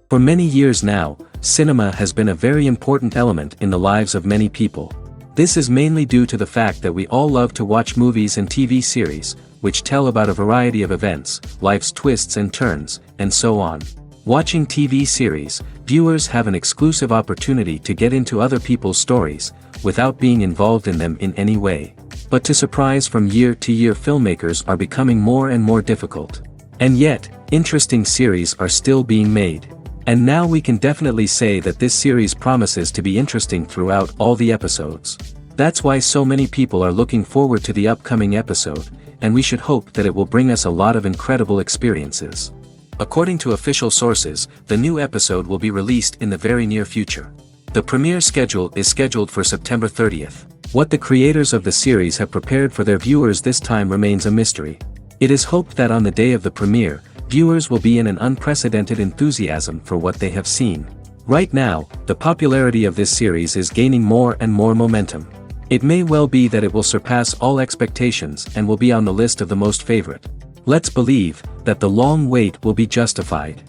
For many years now, cinema has been a very important element in the lives of many people. This is mainly due to the fact that we all love to watch movies and TV series, which tell about a variety of events, life's twists and turns, and so on. Watching TV series, viewers have an exclusive opportunity to get into other people's stories, without being involved in them in any way. But to surprise from year to year, filmmakers are becoming more and more difficult. And yet, interesting series are still being made. And now we can definitely say that this series promises to be interesting throughout all the episodes. That's why so many people are looking forward to the upcoming episode, and we should hope that it will bring us a lot of incredible experiences. According to official sources, the new episode will be released in the very near future. The premiere schedule is scheduled for September 30th. What the creators of the series have prepared for their viewers this time remains a mystery. It is hoped that on the day of the premiere, viewers will be in an unprecedented enthusiasm for what they have seen. Right now, the popularity of this series is gaining more and more momentum. It may well be that it will surpass all expectations and will be on the list of the most favorite. Let's believe that the long wait will be justified.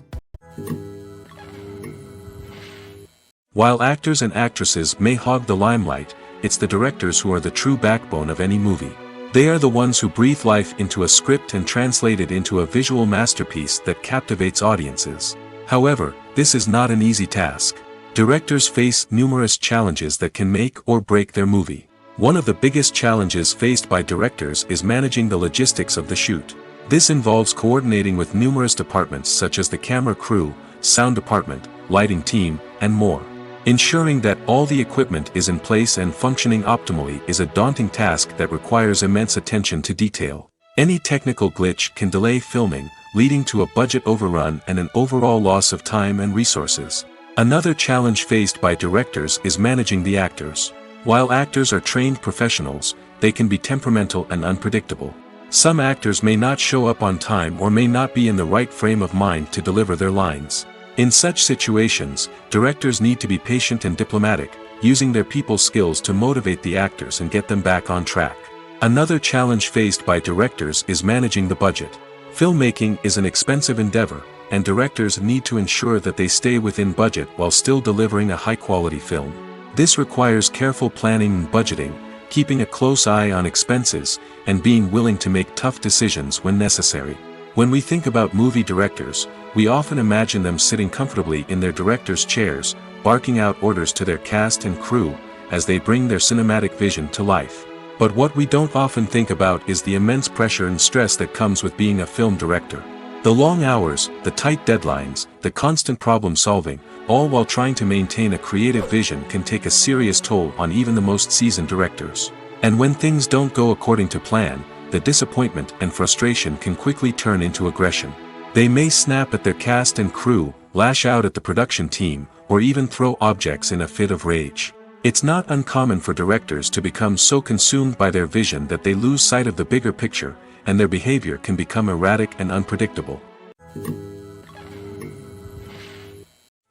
While actors and actresses may hog the limelight, it's the directors who are the true backbone of any movie. They are the ones who breathe life into a script and translate it into a visual masterpiece that captivates audiences. However, this is not an easy task. Directors face numerous challenges that can make or break their movie. One of the biggest challenges faced by directors is managing the logistics of the shoot. This involves coordinating with numerous departments such as the camera crew, sound department, lighting team, and more. Ensuring that all the equipment is in place and functioning optimally is a daunting task that requires immense attention to detail. Any technical glitch can delay filming, leading to a budget overrun and an overall loss of time and resources. Another challenge faced by directors is managing the actors. While actors are trained professionals, they can be temperamental and unpredictable. Some actors may not show up on time or may not be in the right frame of mind to deliver their lines. In such situations, directors need to be patient and diplomatic, using their people skills to motivate the actors and get them back on track. Another challenge faced by directors is managing the budget. Filmmaking is an expensive endeavor, and directors need to ensure that they stay within budget while still delivering a high-quality film. This requires careful planning and budgeting, keeping a close eye on expenses, and being willing to make tough decisions when necessary. When we think about movie directors, we often imagine them sitting comfortably in their director's chairs, barking out orders to their cast and crew, as they bring their cinematic vision to life. But what we don't often think about is the immense pressure and stress that comes with being a film director. The long hours, the tight deadlines, the constant problem solving, all while trying to maintain a creative vision can take a serious toll on even the most seasoned directors. And when things don't go according to plan, the disappointment and frustration can quickly turn into aggression. They may snap at their cast and crew, lash out at the production team, or even throw objects in a fit of rage. It's not uncommon for directors to become so consumed by their vision that they lose sight of the bigger picture, and their behavior can become erratic and unpredictable.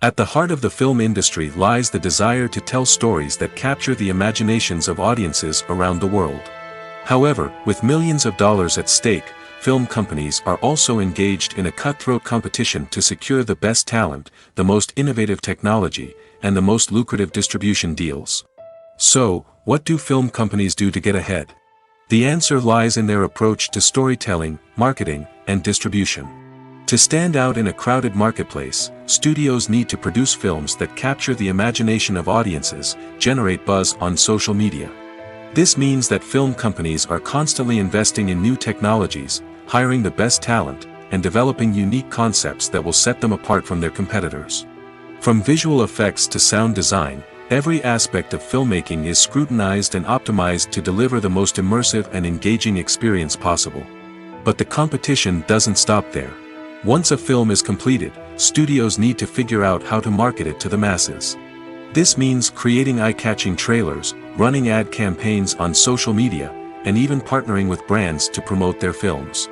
At the heart of the film industry lies the desire to tell stories that capture the imaginations of audiences around the world. However, with millions of dollars at stake, film companies are also engaged in a cutthroat competition to secure the best talent, the most innovative technology, and the most lucrative distribution deals. So, what do film companies do to get ahead? The answer lies in their approach to storytelling, marketing, and distribution. To stand out in a crowded marketplace, studios need to produce films that capture the imagination of audiences, generate buzz on social media. This means that film companies are constantly investing in new technologies, hiring the best talent, and developing unique concepts that will set them apart from their competitors. From visual effects to sound design, every aspect of filmmaking is scrutinized and optimized to deliver the most immersive and engaging experience possible. But the competition doesn't stop there. Once a film is completed, studios need to figure out how to market it to the masses. This means creating eye-catching trailers, running ad campaigns on social media, and even partnering with brands to promote their films.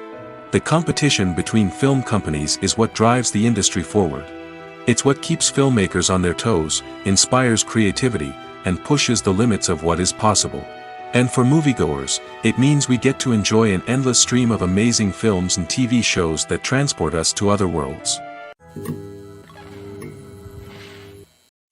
The competition between film companies is what drives the industry forward. It's what keeps filmmakers on their toes, inspires creativity, and pushes the limits of what is possible. And for moviegoers, it means we get to enjoy an endless stream of amazing films and TV shows that transport us to other worlds.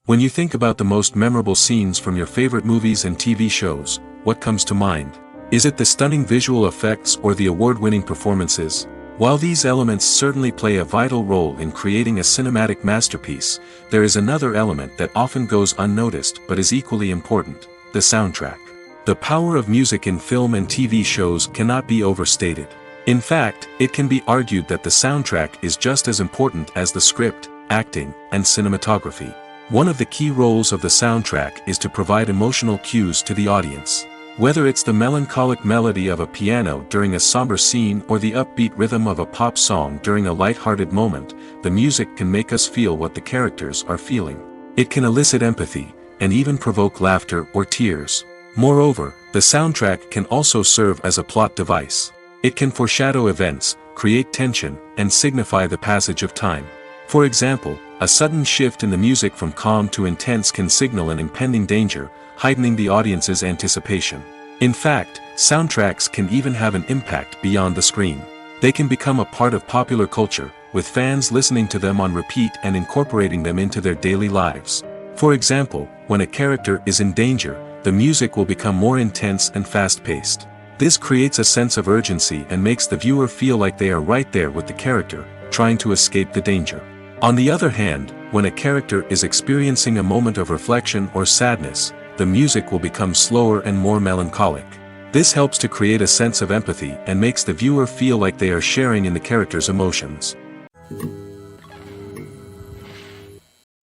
When you think about the most memorable scenes from your favorite movies and TV shows, what comes to mind? Is it the stunning visual effects or the award-winning performances? While these elements certainly play a vital role in creating a cinematic masterpiece, there is another element that often goes unnoticed but is equally important: the soundtrack. The power of music in film and TV shows cannot be overstated. In fact, it can be argued that the soundtrack is just as important as the script, acting, and cinematography. One of the key roles of the soundtrack is to provide emotional cues to the audience. Whether it's the melancholic melody of a piano during a somber scene or the upbeat rhythm of a pop song during a light-hearted moment, the music can make us feel what the characters are feeling. It can elicit empathy, and even provoke laughter or tears. Moreover, the soundtrack can also serve as a plot device. It can foreshadow events, create tension, and signify the passage of time. For example, a sudden shift in the music from calm to intense can signal an impending danger, heightening the audience's anticipation. In fact, soundtracks can even have an impact beyond the screen. They can become a part of popular culture, with fans listening to them on repeat and incorporating them into their daily lives. For example, when a character is in danger, the music will become more intense and fast-paced. This creates a sense of urgency and makes the viewer feel like they are right there with the character, trying to escape the danger. On the other hand, when a character is experiencing a moment of reflection or sadness, the music will become slower and more melancholic. This helps to create a sense of empathy and makes the viewer feel like they are sharing in the character's emotions.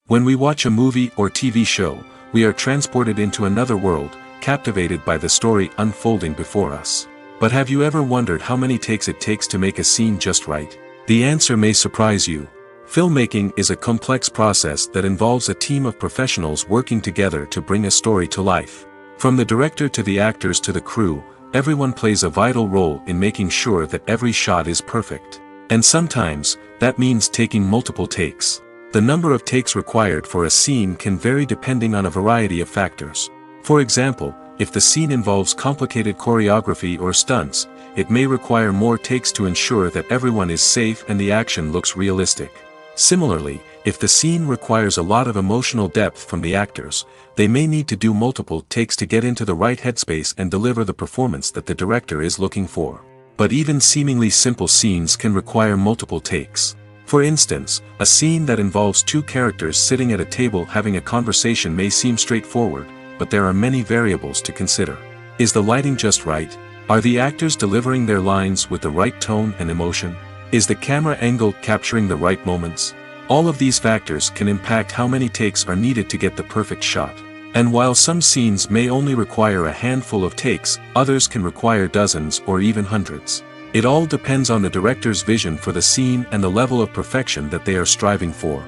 When we watch a movie or TV show, we are transported into another world, captivated by the story unfolding before us. But have you ever wondered how many takes it takes to make a scene just right? The answer may surprise you. Filmmaking is a complex process that involves a team of professionals working together to bring a story to life. From the director to the actors to the crew, everyone plays a vital role in making sure that every shot is perfect. And sometimes, that means taking multiple takes. The number of takes required for a scene can vary depending on a variety of factors. For example, if the scene involves complicated choreography or stunts, it may require more takes to ensure that everyone is safe and the action looks realistic. Similarly, if the scene requires a lot of emotional depth from the actors, they may need to do multiple takes to get into the right headspace and deliver the performance that the director is looking for. But even seemingly simple scenes can require multiple takes. For instance, a scene that involves two characters sitting at a table having a conversation may seem straightforward, but there are many variables to consider. Is the lighting just right? Are the actors delivering their lines with the right tone and emotion? Is the camera angle capturing the right moments? All of these factors can impact how many takes are needed to get the perfect shot. And while some scenes may only require a handful of takes, others can require dozens or even hundreds. It all depends on the director's vision for the scene and the level of perfection that they are striving for.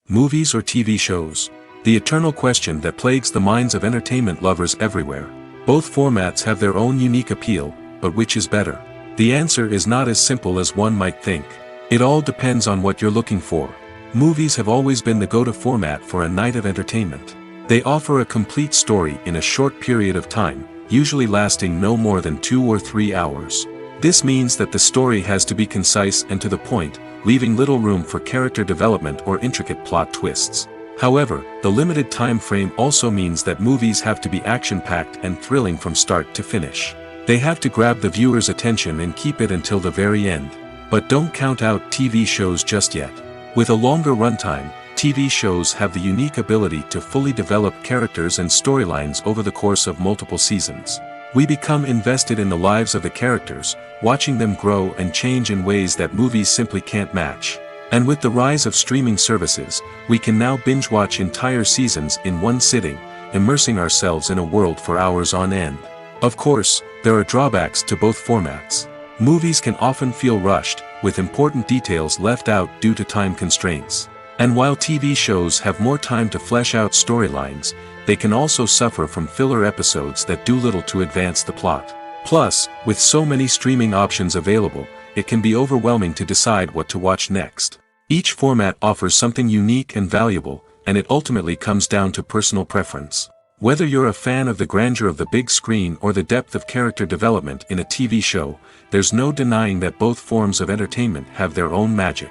Movies or TV shows? The eternal question that plagues the minds of entertainment lovers everywhere. Both formats have their own unique appeal, but which is better? The answer is not as simple as one might think. It all depends on what you're looking for. Movies have always been the go-to format for a night of entertainment. They offer a complete story in a short period of time, usually lasting no more than 2 or 3 hours. This means that the story has to be concise and to the point, leaving little room for character development or intricate plot twists. However, the limited time frame also means that movies have to be action-packed and thrilling from start to finish. They have to grab the viewer's attention and keep it until the very end. But don't count out TV shows just yet. With a longer runtime, TV shows have the unique ability to fully develop characters and storylines over the course of multiple seasons. We become invested in the lives of the characters, watching them grow and change in ways that movies simply can't match. And with the rise of streaming services, we can now binge-watch entire seasons in one sitting, immersing ourselves in a world for hours on end. Of course, there are drawbacks to both formats. Movies can often feel rushed, with important details left out due to time constraints. And while TV shows have more time to flesh out storylines, they can also suffer from filler episodes that do little to advance the plot. Plus, with so many streaming options available, it can be overwhelming to decide what to watch next. Each format offers something unique and valuable, and it ultimately comes down to personal preference. Whether you're a fan of the grandeur of the big screen or the depth of character development in a TV show, there's no denying that both forms of entertainment have their own magic.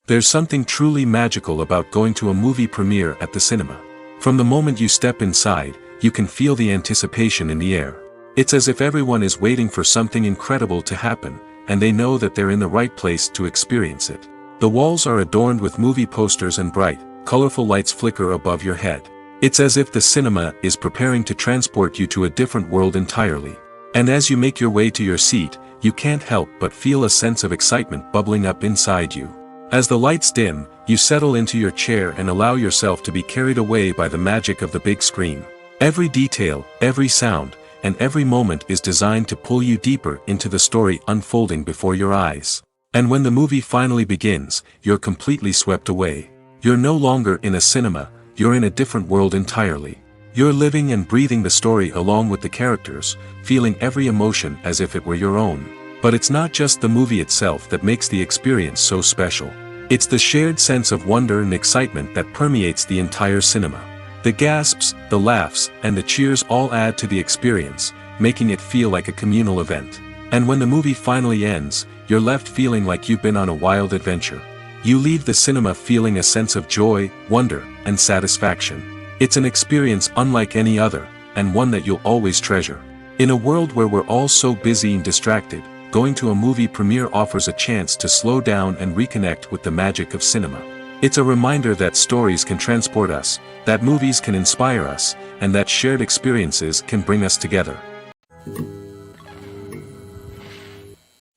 There's something truly magical about going to a movie premiere at the cinema. From the moment you step inside, you can feel the anticipation in the air. It's as if everyone is waiting for something incredible to happen, and they know that they're in the right place to experience it. The walls are adorned with movie posters and bright, colorful lights flicker above your head. It's as if the cinema is preparing to transport you to a different world entirely. And as you make your way to your seat, you can't help but feel a sense of excitement bubbling up inside you. As the lights dim, you settle into your chair and allow yourself to be carried away by the magic of the big screen. Every detail, every sound, and every moment is designed to pull you deeper into the story unfolding before your eyes. And when the movie finally begins, you're completely swept away. You're no longer in a cinema, you're in a different world entirely. You're living and breathing the story along with the characters, feeling every emotion as if it were your own. But it's not just the movie itself that makes the experience so special. It's the shared sense of wonder and excitement that permeates the entire cinema. The gasps, the laughs, and the cheers all add to the experience, making it feel like a communal event. And when the movie finally ends, you're left feeling like you've been on a wild adventure. You leave the cinema feeling a sense of joy, wonder, and satisfaction. It's an experience unlike any other, and one that you'll always treasure. In a world where we're all so busy and distracted, going to a movie premiere offers a chance to slow down and reconnect with the magic of cinema. It's a reminder that stories can transport us, that movies can inspire us, and that shared experiences can bring us together.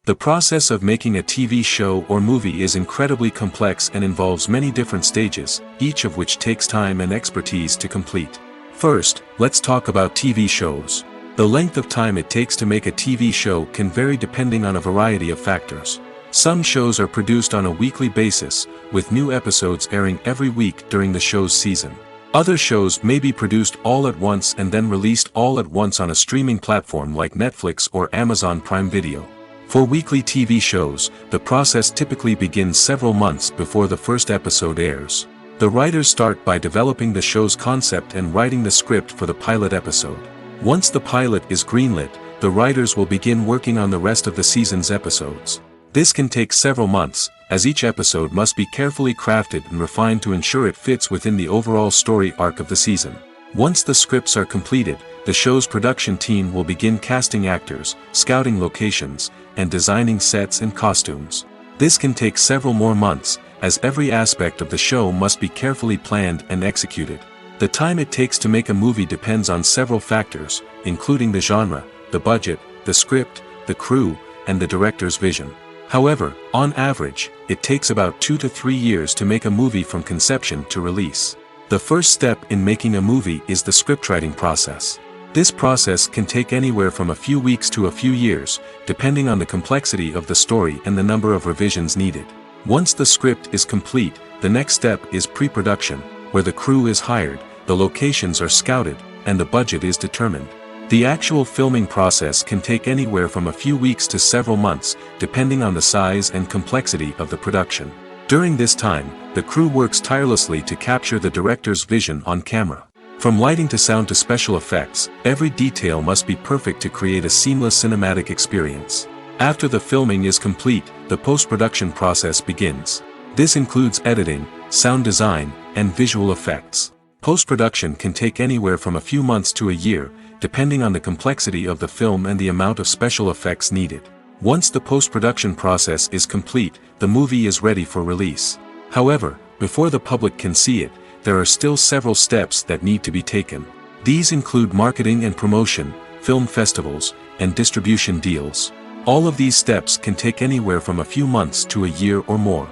The process of making a TV show or movie is incredibly complex and involves many different stages, each of which takes time and expertise to complete. First, let's talk about TV shows. The length of time it takes to make a TV show can vary depending on a variety of factors. Some shows are produced on a weekly basis, with new episodes airing every week during the show's season. Other shows may be produced all at once and then released all at once on a streaming platform like Netflix or Amazon Prime Video. For weekly TV shows, the process typically begins several months before the first episode airs. The writers start by developing the show's concept and writing the script for the pilot episode. Once the pilot is greenlit, the writers will begin working on the rest of the season's episodes. This can take several months, as each episode must be carefully crafted and refined to ensure it fits within the overall story arc of the season. Once the scripts are completed, the show's production team will begin casting actors, scouting locations, and designing sets and costumes. This can take several more months, as every aspect of the show must be carefully planned and executed. The time it takes to make a movie depends on several factors, including the genre, the budget, the script, the crew, and the director's vision. However, on average, it takes about 2 to 3 years to make a movie from conception to release. The first step in making a movie is the scriptwriting process. This process can take anywhere from a few weeks to a few years, depending on the complexity of the story and the number of revisions needed. Once the script is complete, the next step is pre-production, where the crew is hired, the locations are scouted, and the budget is determined. The actual filming process can take anywhere from a few weeks to several months, depending on the size and complexity of the production. During this time, the crew works tirelessly to capture the director's vision on camera. From lighting to sound to special effects, every detail must be perfect to create a seamless cinematic experience. After the filming is complete, the post-production process begins. This includes editing, sound design, and visual effects. Post-production can take anywhere from a few months to a year, depending on the complexity of the film and the amount of special effects needed. Once the post-production process is complete, the movie is ready for release. However, before the public can see it, there are still several steps that need to be taken. These include marketing and promotion, film festivals, and distribution deals. All of these steps can take anywhere from a few months to a year or more.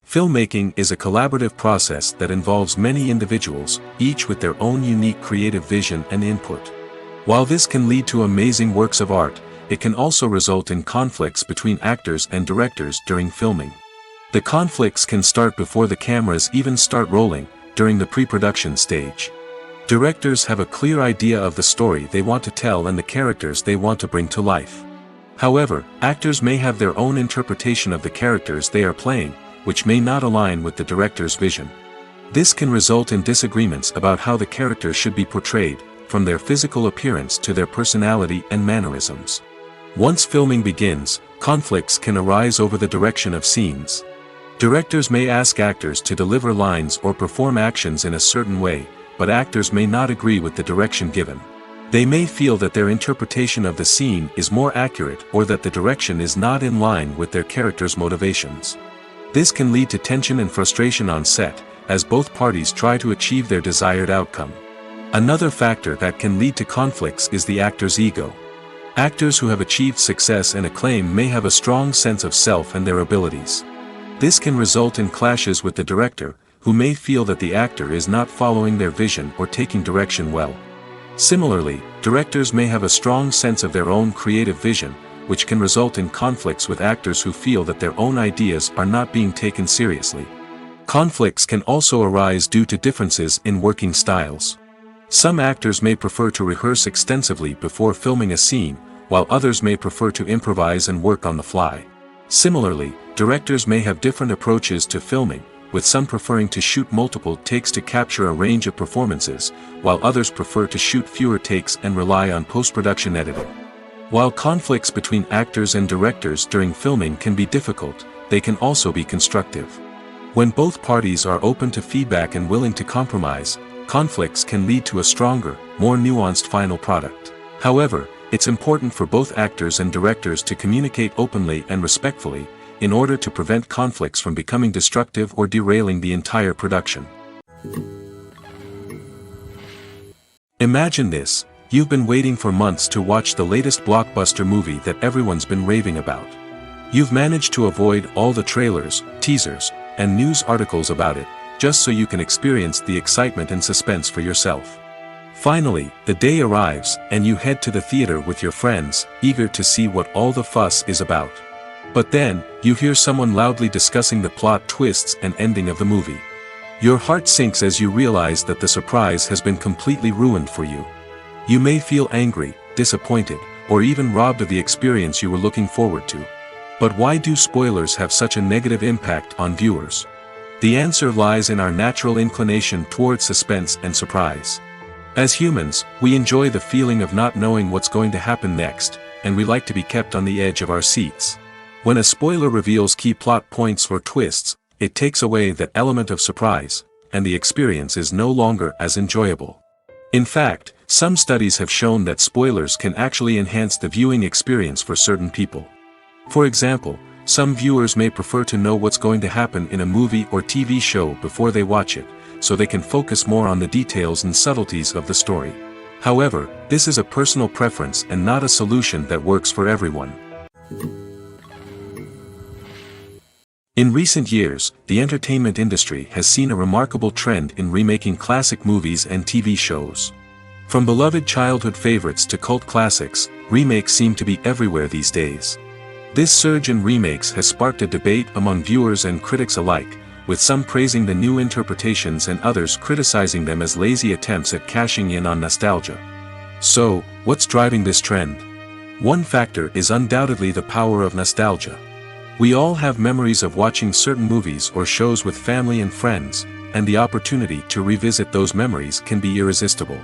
Filmmaking is a collaborative process that involves many individuals, each with their own unique creative vision and input. While this can lead to amazing works of art, it can also result in conflicts between actors and directors during filming. The conflicts can start before the cameras even start rolling, during the pre-production stage. Directors have a clear idea of the story they want to tell and the characters they want to bring to life. However, actors may have their own interpretation of the characters they are playing, which may not align with the director's vision. This can result in disagreements about how the characters should be portrayed, from their physical appearance to their personality and mannerisms. Once filming begins, conflicts can arise over the direction of scenes. Directors may ask actors to deliver lines or perform actions in a certain way, but actors may not agree with the direction given. They may feel that their interpretation of the scene is more accurate or that the direction is not in line with their character's motivations. This can lead to tension and frustration on set, as both parties try to achieve their desired outcome. Another factor that can lead to conflicts is the actor's ego. Actors who have achieved success and acclaim may have a strong sense of self and their abilities. This can result in clashes with the director, who may feel that the actor is not following their vision or taking direction well. Similarly, directors may have a strong sense of their own creative vision, which can result in conflicts with actors who feel that their own ideas are not being taken seriously. Conflicts can also arise due to differences in working styles. Some actors may prefer to rehearse extensively before filming a scene, while others may prefer to improvise and work on the fly. Similarly, directors may have different approaches to filming, with some preferring to shoot multiple takes to capture a range of performances, while others prefer to shoot fewer takes and rely on post-production editing. While conflicts between actors and directors during filming can be difficult, they can also be constructive. When both parties are open to feedback and willing to compromise, conflicts can lead to a stronger, more nuanced final product. However, it's important for both actors and directors to communicate openly and respectfully, in order to prevent conflicts from becoming destructive or derailing the entire production. Imagine this: you've been waiting for months to watch the latest blockbuster movie that everyone's been raving about. You've managed to avoid all the trailers, teasers, and news articles about it, just so you can experience the excitement and suspense for yourself. Finally, the day arrives, and you head to the theater with your friends, eager to see what all the fuss is about. But then, you hear someone loudly discussing the plot twists and ending of the movie. Your heart sinks as you realize that the surprise has been completely ruined for you. You may feel angry, disappointed, or even robbed of the experience you were looking forward to. But why do spoilers have such a negative impact on viewers? The answer lies in our natural inclination towards suspense and surprise. As humans, we enjoy the feeling of not knowing what's going to happen next, and we like to be kept on the edge of our seats. When a spoiler reveals key plot points or twists, it takes away that element of surprise, and the experience is no longer as enjoyable. In fact, some studies have shown that spoilers can actually enhance the viewing experience for certain people. For example, some viewers may prefer to know what's going to happen in a movie or TV show before they watch it, so they can focus more on the details and subtleties of the story. However, this is a personal preference and not a solution that works for everyone. In recent years, the entertainment industry has seen a remarkable trend in remaking classic movies and TV shows. From beloved childhood favorites to cult classics, remakes seem to be everywhere these days. This surge in remakes has sparked a debate among viewers and critics alike, with some praising the new interpretations and others criticizing them as lazy attempts at cashing in on nostalgia. So, what's driving this trend? One factor is undoubtedly the power of nostalgia. We all have memories of watching certain movies or shows with family and friends, and the opportunity to revisit those memories can be irresistible.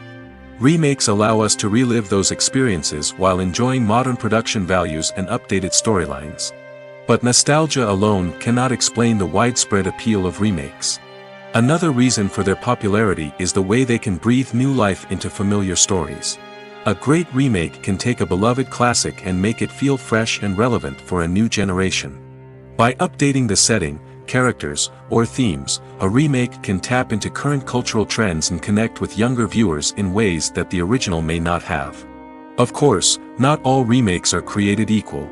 Remakes allow us to relive those experiences while enjoying modern production values and updated storylines. But nostalgia alone cannot explain the widespread appeal of remakes. Another reason for their popularity is the way they can breathe new life into familiar stories. A great remake can take a beloved classic and make it feel fresh and relevant for a new generation. By updating the setting, characters, or themes, a remake can tap into current cultural trends and connect with younger viewers in ways that the original may not have. Of course, not all remakes are created equal.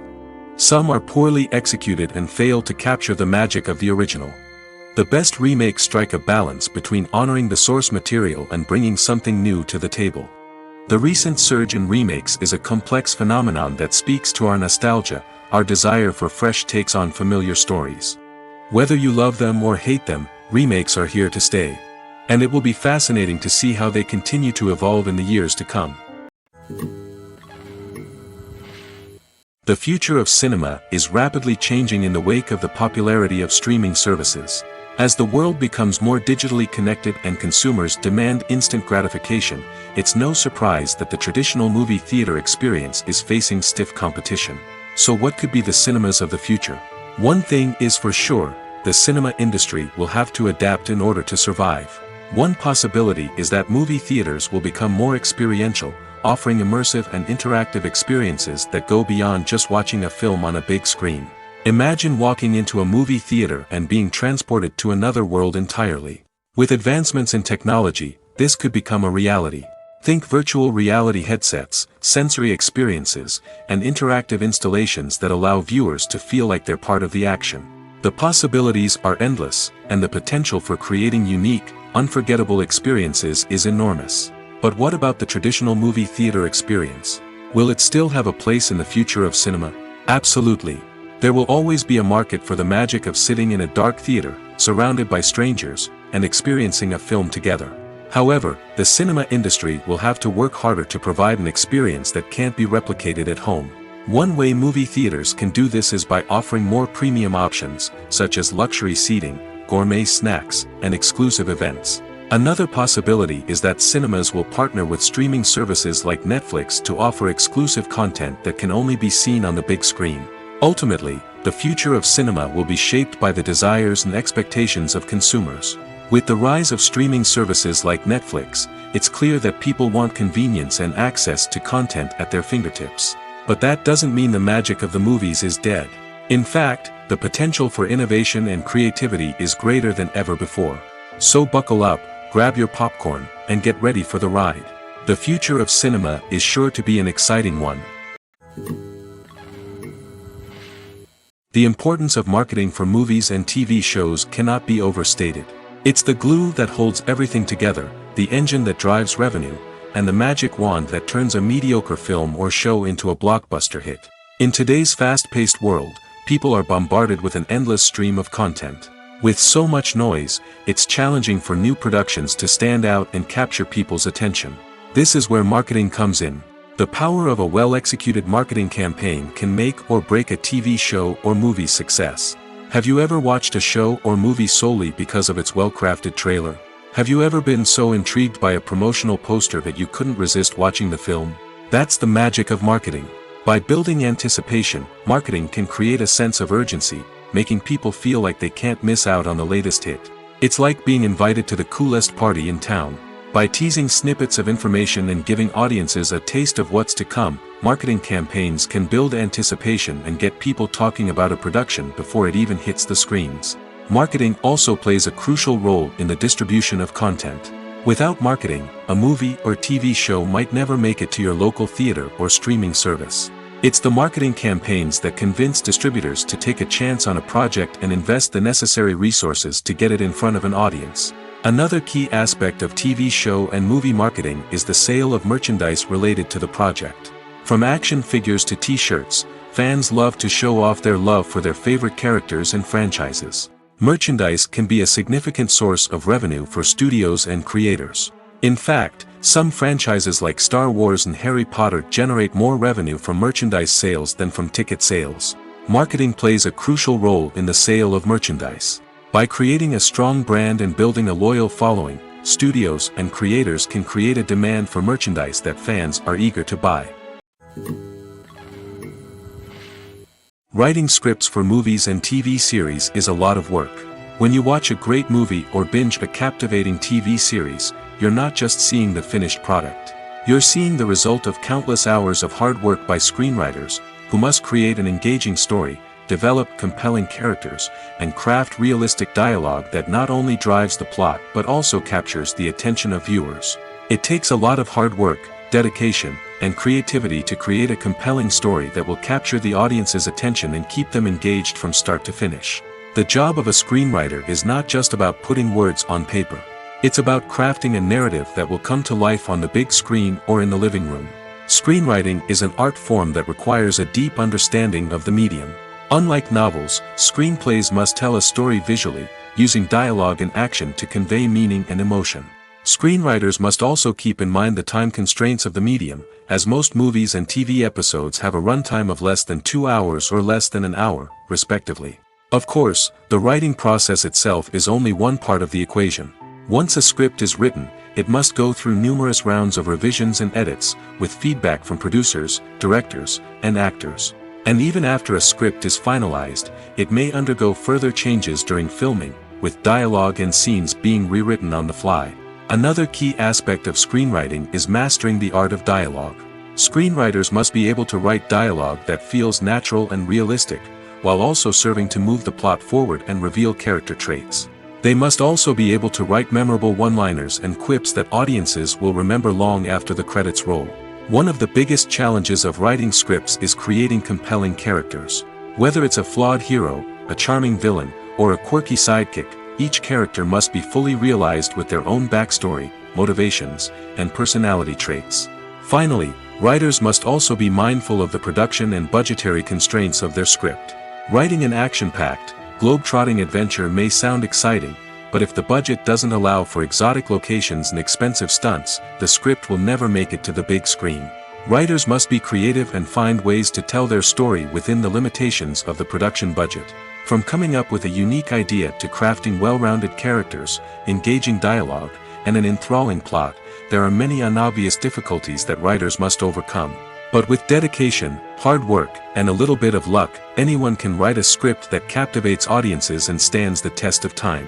Some are poorly executed and fail to capture the magic of the original. The best remakes strike a balance between honoring the source material and bringing something new to the table. The recent surge in remakes is a complex phenomenon that speaks to our nostalgia, our desire for fresh takes on familiar stories. Whether you love them or hate them, remakes are here to stay. And it will be fascinating to see how they continue to evolve in the years to come. The future of cinema is rapidly changing in the wake of the popularity of streaming services. As the world becomes more digitally connected and consumers demand instant gratification, it's no surprise that the traditional movie theater experience is facing stiff competition. So what could be the cinemas of the future? One thing is for sure, the cinema industry will have to adapt in order to survive. One possibility is that movie theaters will become more experiential, offering immersive and interactive experiences that go beyond just watching a film on a big screen. Imagine walking into a movie theater and being transported to another world entirely. With advancements in technology, this could become a reality. Think virtual reality headsets, sensory experiences, and interactive installations that allow viewers to feel like they're part of the action. The possibilities are endless, and the potential for creating unique, unforgettable experiences is enormous. But what about the traditional movie theater experience? Will it still have a place in the future of cinema? Absolutely. There will always be a market for the magic of sitting in a dark theater, surrounded by strangers, and experiencing a film together. However, the cinema industry will have to work harder to provide an experience that can't be replicated at home. One way movie theaters can do this is by offering more premium options, such as luxury seating, gourmet snacks, and exclusive events. Another possibility is that cinemas will partner with streaming services like Netflix to offer exclusive content that can only be seen on the big screen. Ultimately, the future of cinema will be shaped by the desires and expectations of consumers. With the rise of streaming services like Netflix, it's clear that people want convenience and access to content at their fingertips. But that doesn't mean the magic of the movies is dead. In fact, the potential for innovation and creativity is greater than ever before. So buckle up, grab your popcorn, and get ready for the ride. The future of cinema is sure to be an exciting one. The importance of marketing for movies and TV shows cannot be overstated. It's the glue that holds everything together, the engine that drives revenue, and the magic wand that turns a mediocre film or show into a blockbuster hit. In today's fast-paced world, people are bombarded with an endless stream of content. With so much noise, it's challenging for new productions to stand out and capture people's attention. This is where marketing comes in. The power of a well-executed marketing campaign can make or break a TV show or movie's success. Have you ever watched a show or movie solely because of its well-crafted trailer? Have you ever been so intrigued by a promotional poster that you couldn't resist watching the film? That's the magic of marketing. By building anticipation, marketing can create a sense of urgency, making people feel like they can't miss out on the latest hit. It's like being invited to the coolest party in town. By teasing snippets of information and giving audiences a taste of what's to come, marketing campaigns can build anticipation and get people talking about a production before it even hits the screens. Marketing also plays a crucial role in the distribution of content. Without marketing, a movie or TV show might never make it to your local theater or streaming service. It's the marketing campaigns that convince distributors to take a chance on a project and invest the necessary resources to get it in front of an audience. Another key aspect of TV show and movie marketing is the sale of merchandise related to the project. From action figures to t-shirts, fans love to show off their love for their favorite characters and franchises. Merchandise can be a significant source of revenue for studios and creators. In fact, some franchises like Star Wars and Harry Potter generate more revenue from merchandise sales than from ticket sales. Marketing plays a crucial role in the sale of merchandise. By creating a strong brand and building a loyal following, studios and creators can create a demand for merchandise that fans are eager to buy. Writing scripts for movies and TV series is a lot of work. When you watch a great movie or binge a captivating TV series, you're not just seeing the finished product. You're seeing the result of countless hours of hard work by screenwriters, who must create an engaging story, develop compelling characters, and craft realistic dialogue that not only drives the plot but also captures the attention of viewers. It takes a lot of hard work, dedication, and creativity to create a compelling story that will capture the audience's attention and keep them engaged from start to finish. The job of a screenwriter is not just about putting words on paper. It's about crafting a narrative that will come to life on the big screen or in the living room. Screenwriting is an art form that requires a deep understanding of the medium. Unlike novels, screenplays must tell a story visually, using dialogue and action to convey meaning and emotion. Screenwriters must also keep in mind the time constraints of the medium, as most movies and TV episodes have a runtime of less than 2 hours or less than an hour, respectively. Of course, the writing process itself is only one part of the equation. Once a script is written, it must go through numerous rounds of revisions and edits, with feedback from producers, directors, and actors. And even after a script is finalized, it may undergo further changes during filming, with dialogue and scenes being rewritten on the fly. Another key aspect of screenwriting is mastering the art of dialogue. Screenwriters must be able to write dialogue that feels natural and realistic, while also serving to move the plot forward and reveal character traits. They must also be able to write memorable one-liners and quips that audiences will remember long after the credits roll. One of the biggest challenges of writing scripts is creating compelling characters. Whether it's a flawed hero, a charming villain, or a quirky sidekick, each character must be fully realized with their own backstory, motivations, and personality traits. Finally, writers must also be mindful of the production and budgetary constraints of their script. Writing an action-packed, globe-trotting adventure may sound exciting, but if the budget doesn't allow for exotic locations and expensive stunts, the script will never make it to the big screen. Writers must be creative and find ways to tell their story within the limitations of the production budget. From coming up with a unique idea to crafting well-rounded characters, engaging dialogue, and an enthralling plot, there are many unobvious difficulties that writers must overcome. But with dedication, hard work, and a little bit of luck, anyone can write a script that captivates audiences and stands the test of time.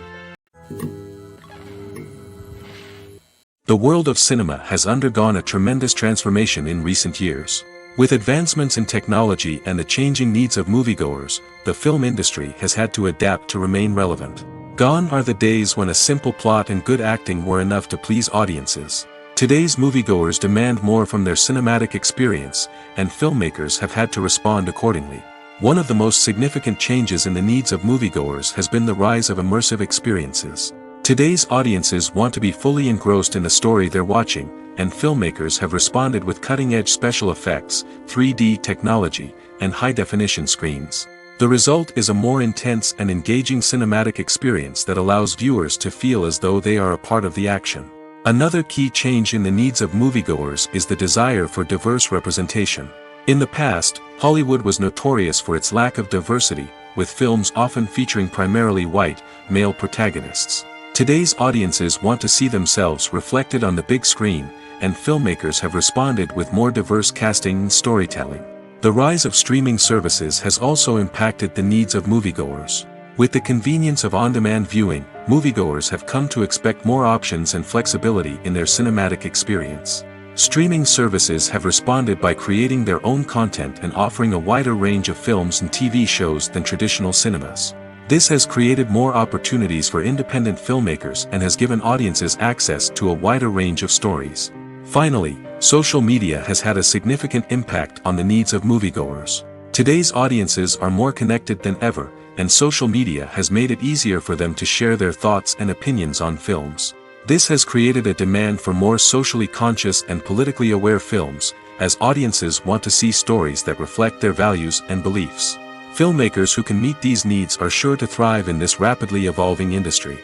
The world of cinema has undergone a tremendous transformation in recent years. With advancements in technology and the changing needs of moviegoers, the film industry has had to adapt to remain relevant. Gone are the days when a simple plot and good acting were enough to please audiences. Today's moviegoers demand more from their cinematic experience, and filmmakers have had to respond accordingly. One of the most significant changes in the needs of moviegoers has been the rise of immersive experiences. Today's audiences want to be fully engrossed in the story they're watching, and filmmakers have responded with cutting-edge special effects, 3D technology, and high-definition screens. The result is a more intense and engaging cinematic experience that allows viewers to feel as though they are a part of the action. Another key change in the needs of moviegoers is the desire for diverse representation. In the past, Hollywood was notorious for its lack of diversity, with films often featuring primarily white, male protagonists. Today's audiences want to see themselves reflected on the big screen, and filmmakers have responded with more diverse casting and storytelling. The rise of streaming services has also impacted the needs of moviegoers. With the convenience of on-demand viewing, moviegoers have come to expect more options and flexibility in their cinematic experience. Streaming services have responded by creating their own content and offering a wider range of films and TV shows than traditional cinemas. This has created more opportunities for independent filmmakers and has given audiences access to a wider range of stories. Finally, social media has had a significant impact on the needs of moviegoers. Today's audiences are more connected than ever, and social media has made it easier for them to share their thoughts and opinions on films. This has created a demand for more socially conscious and politically aware films, as audiences want to see stories that reflect their values and beliefs. Filmmakers who can meet these needs are sure to thrive in this rapidly evolving industry.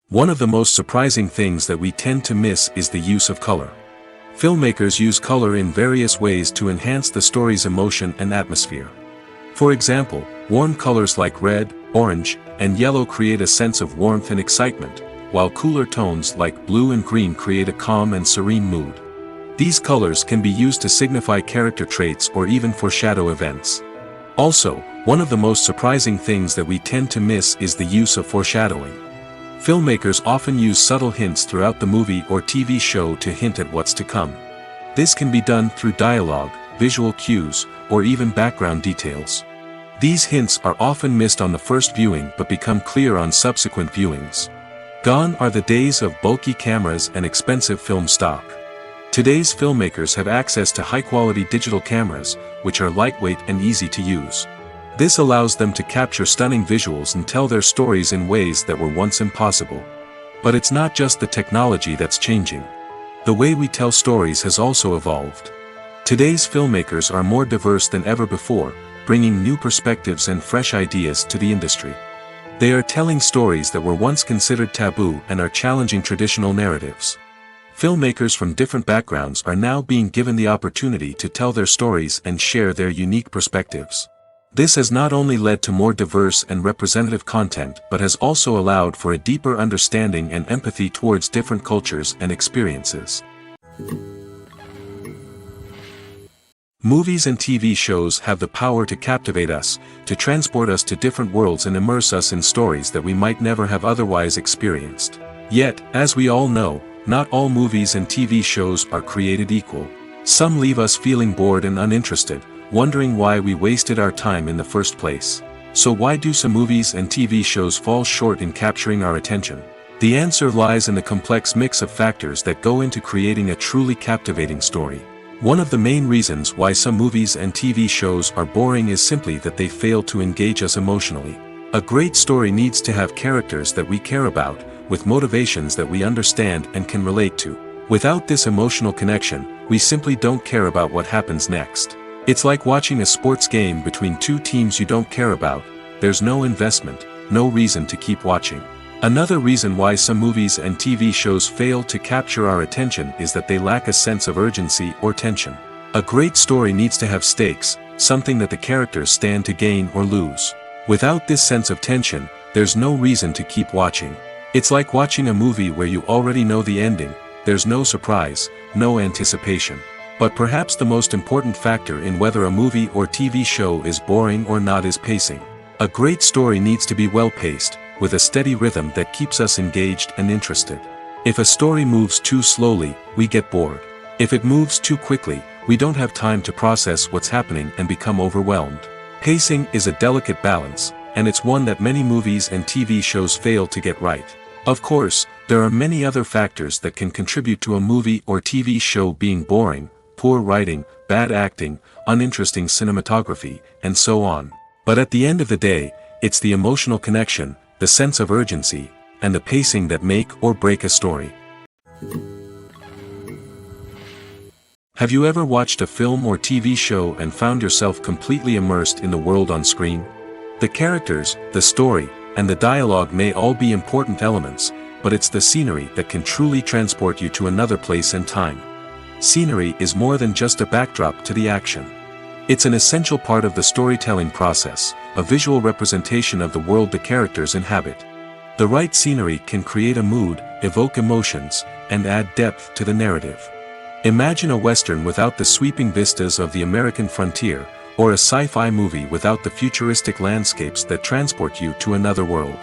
One of the most surprising things that we tend to miss is the use of color. Filmmakers use color in various ways to enhance the story's emotion and atmosphere. For example, warm colors like red, orange, and yellow create a sense of warmth and excitement, while cooler tones like blue and green create a calm and serene mood. These colors can be used to signify character traits or even foreshadow events. Also, one of the most surprising things that we tend to miss is the use of foreshadowing. Filmmakers often use subtle hints throughout the movie or TV show to hint at what's to come. This can be done through dialogue, visual cues, or even background details. These hints are often missed on the first viewing but become clear on subsequent viewings. Gone are the days of bulky cameras and expensive film stock. Today's filmmakers have access to high-quality digital cameras, which are lightweight and easy to use. This allows them to capture stunning visuals and tell their stories in ways that were once impossible. But it's not just the technology that's changing. The way we tell stories has also evolved. Today's filmmakers are more diverse than ever before, bringing new perspectives and fresh ideas to the industry. They are telling stories that were once considered taboo and are challenging traditional narratives. Filmmakers from different backgrounds are now being given the opportunity to tell their stories and share their unique perspectives. This has not only led to more diverse and representative content but has also allowed for a deeper understanding and empathy towards different cultures and experiences. Movies and TV shows have the power to captivate us, to transport us to different worlds and immerse us in stories that we might never have otherwise experienced. Yet, as we all know, not all movies and TV shows are created equal. Some leave us feeling bored and uninterested, wondering why we wasted our time in the first place. So why do some movies and TV shows fall short in capturing our attention? The answer lies in the complex mix of factors that go into creating a truly captivating story. One of the main reasons why some movies and TV shows are boring is simply that they fail to engage us emotionally. A great story needs to have characters that we care about, with motivations that we understand and can relate to. Without this emotional connection, we simply don't care about what happens next. It's like watching a sports game between two teams you don't care about. There's no investment, no reason to keep watching. Another reason why some movies and TV shows fail to capture our attention is that they lack a sense of urgency or tension. A great story needs to have stakes, something that the characters stand to gain or lose. Without this sense of tension, there's no reason to keep watching. It's like watching a movie where you already know the ending. There's no surprise, no anticipation. But perhaps the most important factor in whether a movie or TV show is boring or not is pacing. A great story needs to be well-paced, with a steady rhythm that keeps us engaged and interested. If a story moves too slowly, we get bored. If it moves too quickly, we don't have time to process what's happening and become overwhelmed. Pacing is a delicate balance, and it's one that many movies and TV shows fail to get right. Of course, there are many other factors that can contribute to a movie or TV show being boring: poor writing, bad acting, uninteresting cinematography, and so on. But at the end of the day, it's the emotional connection, the sense of urgency, and the pacing that make or break a story. Have you ever watched a film or TV show and found yourself completely immersed in the world on screen? The characters, the story, and the dialogue may all be important elements, but it's the scenery that can truly transport you to another place and time. Scenery is more than just a backdrop to the action. It's an essential part of the storytelling process, a visual representation of the world the characters inhabit. The right scenery can create a mood, evoke emotions, and add depth to the narrative. Imagine a Western without the sweeping vistas of the American frontier, or a sci-fi movie without the futuristic landscapes that transport you to another world.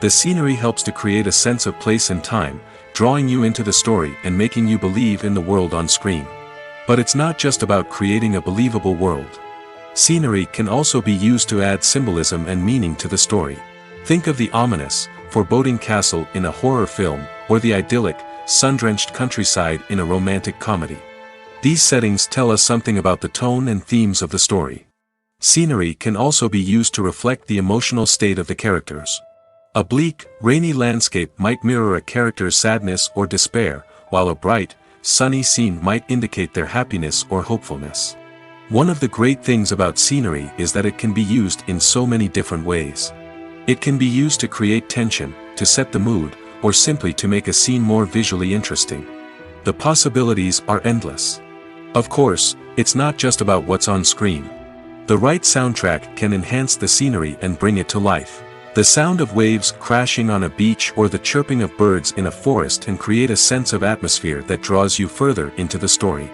The scenery helps to create a sense of place and time, drawing you into the story and making you believe in the world on screen. But it's not just about creating a believable world. Scenery can also be used to add symbolism and meaning to the story. Think of the ominous, foreboding castle in a horror film, or the idyllic, sun-drenched countryside in a romantic comedy. These settings tell us something about the tone and themes of the story. Scenery can also be used to reflect the emotional state of the characters. A bleak, rainy landscape might mirror a character's sadness or despair, while a bright, sunny scene might indicate their happiness or hopefulness. One of the great things about scenery is that it can be used in so many different ways. It can be used to create tension, to set the mood, or simply to make a scene more visually interesting. The possibilities are endless. Of course, it's not just about what's on screen. The right soundtrack can enhance the scenery and bring it to life. The sound of waves crashing on a beach or the chirping of birds in a forest can create a sense of atmosphere that draws you further into the story.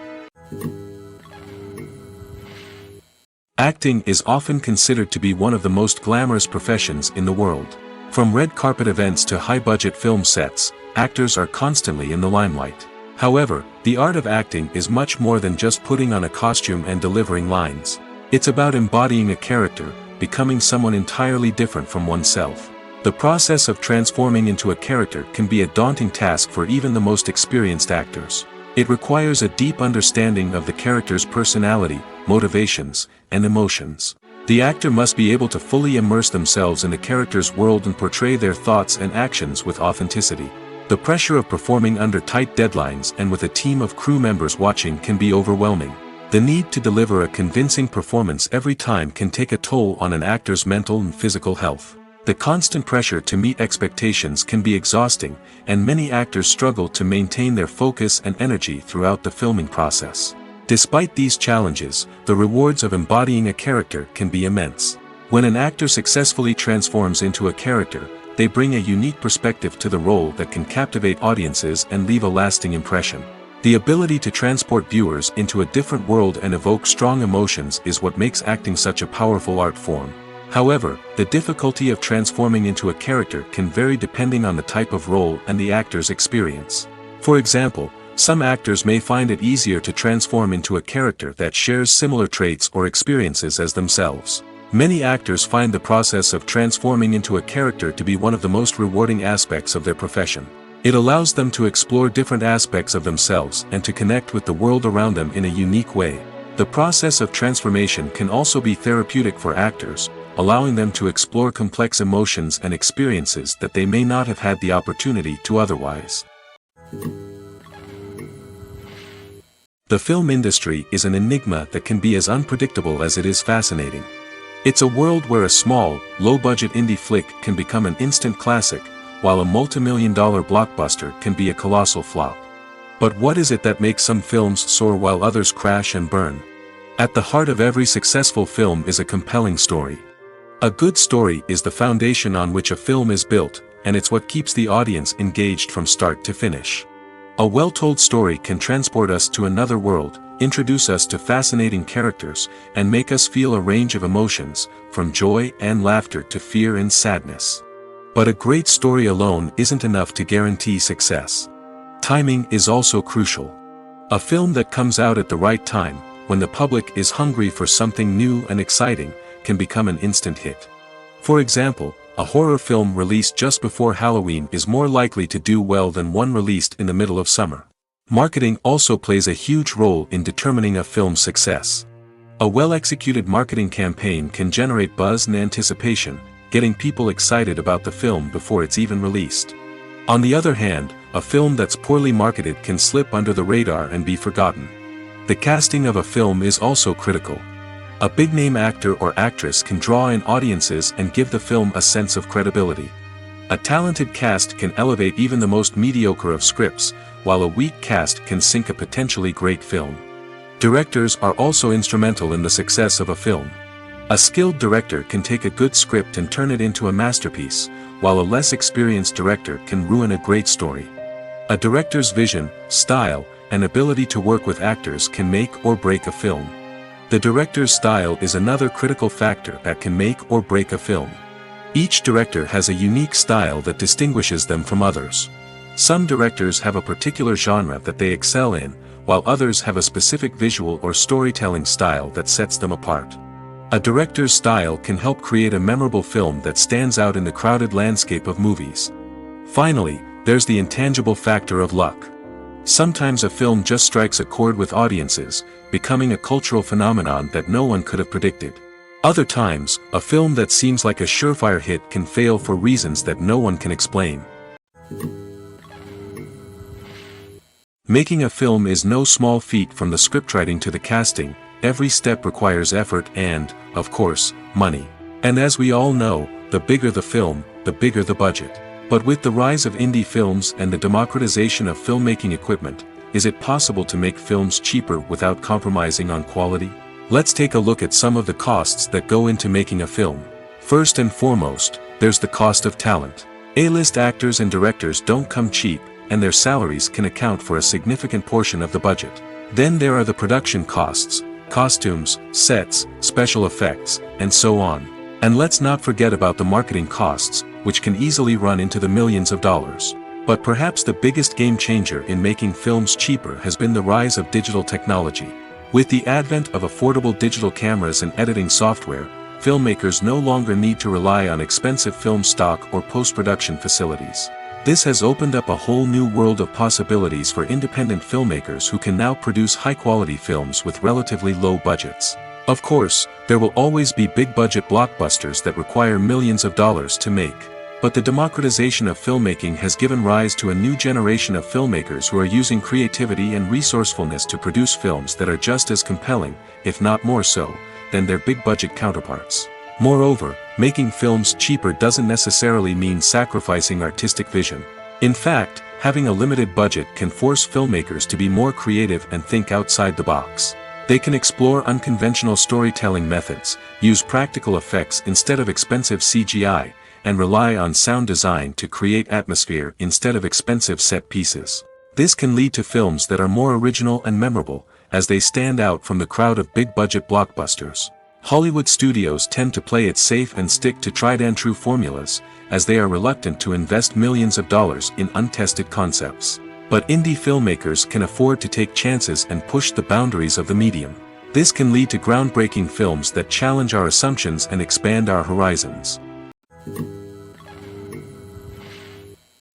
Acting is often considered to be one of the most glamorous professions in the world. From red carpet events to high-budget film sets, actors are constantly in the limelight. However, the art of acting is much more than just putting on a costume and delivering lines. It's about embodying a character, becoming someone entirely different from oneself. The process of transforming into a character can be a daunting task for even the most experienced actors. It requires a deep understanding of the character's personality, motivations, and emotions. The actor must be able to fully immerse themselves in the character's world and portray their thoughts and actions with authenticity. The pressure of performing under tight deadlines and with a team of crew members watching can be overwhelming. The need to deliver a convincing performance every time can take a toll on an actor's mental and physical health. The constant pressure to meet expectations can be exhausting, and many actors struggle to maintain their focus and energy throughout the filming process. Despite these challenges, the rewards of embodying a character can be immense. When an actor successfully transforms into a character, they bring a unique perspective to the role that can captivate audiences and leave a lasting impression. The ability to transport viewers into a different world and evoke strong emotions is what makes acting such a powerful art form. However, the difficulty of transforming into a character can vary depending on the type of role and the actor's experience. For example, some actors may find it easier to transform into a character that shares similar traits or experiences as themselves. Many actors find the process of transforming into a character to be one of the most rewarding aspects of their profession. It allows them to explore different aspects of themselves and to connect with the world around them in a unique way. The process of transformation can also be therapeutic for actors, allowing them to explore complex emotions and experiences that they may not have had the opportunity to otherwise. The film industry is an enigma that can be as unpredictable as it is fascinating. It's a world where a small, low-budget indie flick can become an instant classic, while a multi-million-dollar blockbuster can be a colossal flop. But what is it that makes some films soar while others crash and burn? At the heart of every successful film is a compelling story. A good story is the foundation on which a film is built, and it's what keeps the audience engaged from start to finish. A well-told story can transport us to another world, introduce us to fascinating characters, and make us feel a range of emotions, from joy and laughter to fear and sadness. But a great story alone isn't enough to guarantee success. Timing is also crucial. A film that comes out at the right time, when the public is hungry for something new and exciting, can become an instant hit. For example, a horror film released just before Halloween is more likely to do well than one released in the middle of summer. Marketing also plays a huge role in determining a film's success. A well-executed marketing campaign can generate buzz and anticipation, getting people excited about the film before it's even released. On the other hand, a film that's poorly marketed can slip under the radar and be forgotten. The casting of a film is also critical. A big-name actor or actress can draw in audiences and give the film a sense of credibility. A talented cast can elevate even the most mediocre of scripts, while a weak cast can sink a potentially great film. Directors are also instrumental in the success of a film. A skilled director can take a good script and turn it into a masterpiece, while a less experienced director can ruin a great story. A director's vision, style, and ability to work with actors can make or break a film. The director's style is another critical factor that can make or break a film. Each director has a unique style that distinguishes them from others. Some directors have a particular genre that they excel in, while others have a specific visual or storytelling style that sets them apart. A director's style can help create a memorable film that stands out in the crowded landscape of movies. Finally, there's the intangible factor of luck. Sometimes a film just strikes a chord with audiences, becoming a cultural phenomenon that no one could have predicted. Other times, a film that seems like a surefire hit can fail for reasons that no one can explain. Making a film is no small feat. From the scriptwriting to the casting, every step requires effort and, of course, money. And as we all know, the bigger the film, the bigger the budget. But with the rise of indie films and the democratization of filmmaking equipment, is it possible to make films cheaper without compromising on quality? Let's take a look at some of the costs that go into making a film. First and foremost, there's the cost of talent. A-list actors and directors don't come cheap, and their salaries can account for a significant portion of the budget. Then there are the production costs, costumes, sets, special effects, and so on. And let's not forget about the marketing costs, which can easily run into the millions of dollars. But perhaps the biggest game changer in making films cheaper has been the rise of digital technology. With the advent of affordable digital cameras and editing software, filmmakers no longer need to rely on expensive film stock or post-production facilities. This has opened up a whole new world of possibilities for independent filmmakers who can now produce high-quality films with relatively low budgets. Of course, there will always be big-budget blockbusters that require millions of dollars to make. But the democratization of filmmaking has given rise to a new generation of filmmakers who are using creativity and resourcefulness to produce films that are just as compelling, if not more so, than their big-budget counterparts. Moreover, making films cheaper doesn't necessarily mean sacrificing artistic vision. In fact, having a limited budget can force filmmakers to be more creative and think outside the box. They can explore unconventional storytelling methods, use practical effects instead of expensive CGI, and rely on sound design to create atmosphere instead of expensive set pieces. This can lead to films that are more original and memorable, as they stand out from the crowd of big-budget blockbusters. Hollywood studios tend to play it safe and stick to tried-and-true formulas, as they are reluctant to invest millions of dollars in untested concepts. But indie filmmakers can afford to take chances and push the boundaries of the medium. This can lead to groundbreaking films that challenge our assumptions and expand our horizons.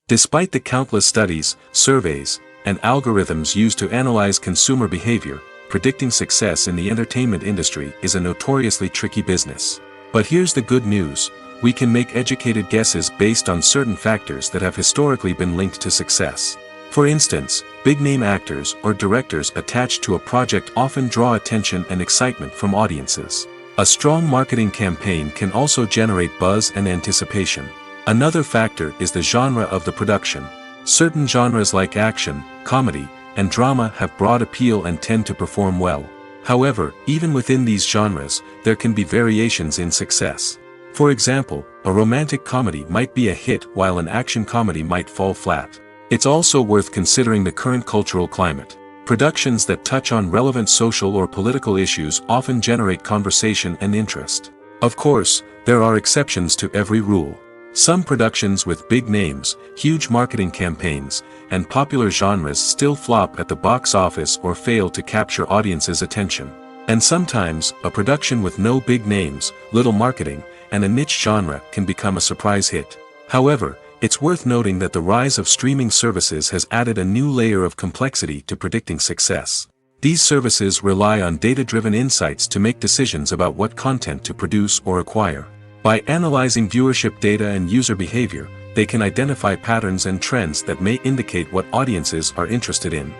Despite the countless studies, surveys, and algorithms used to analyze consumer behavior, predicting success in the entertainment industry is a notoriously tricky business. But here's the good news: we can make educated guesses based on certain factors that have historically been linked to success. For instance, big-name actors or directors attached to a project often draw attention and excitement from audiences. A strong marketing campaign can also generate buzz and anticipation. Another factor is the genre of the production. Certain genres like action, comedy, and drama have broad appeal and tend to perform well. However, even within these genres, there can be variations in success. For example, a romantic comedy might be a hit while an action comedy might fall flat. It's also worth considering the current cultural climate. Productions that touch on relevant social or political issues often generate conversation and interest. Of course, there are exceptions to every rule. Some productions with big names, huge marketing campaigns, and popular genres still flop at the box office or fail to capture audiences' attention. And sometimes, a production with no big names, little marketing, and a niche genre can become a surprise hit. However, it's worth noting that the rise of streaming services has added a new layer of complexity to predicting success. These services rely on data-driven insights to make decisions about what content to produce or acquire. By analyzing viewership data and user behavior, they can identify patterns and trends that may indicate what audiences are interested in.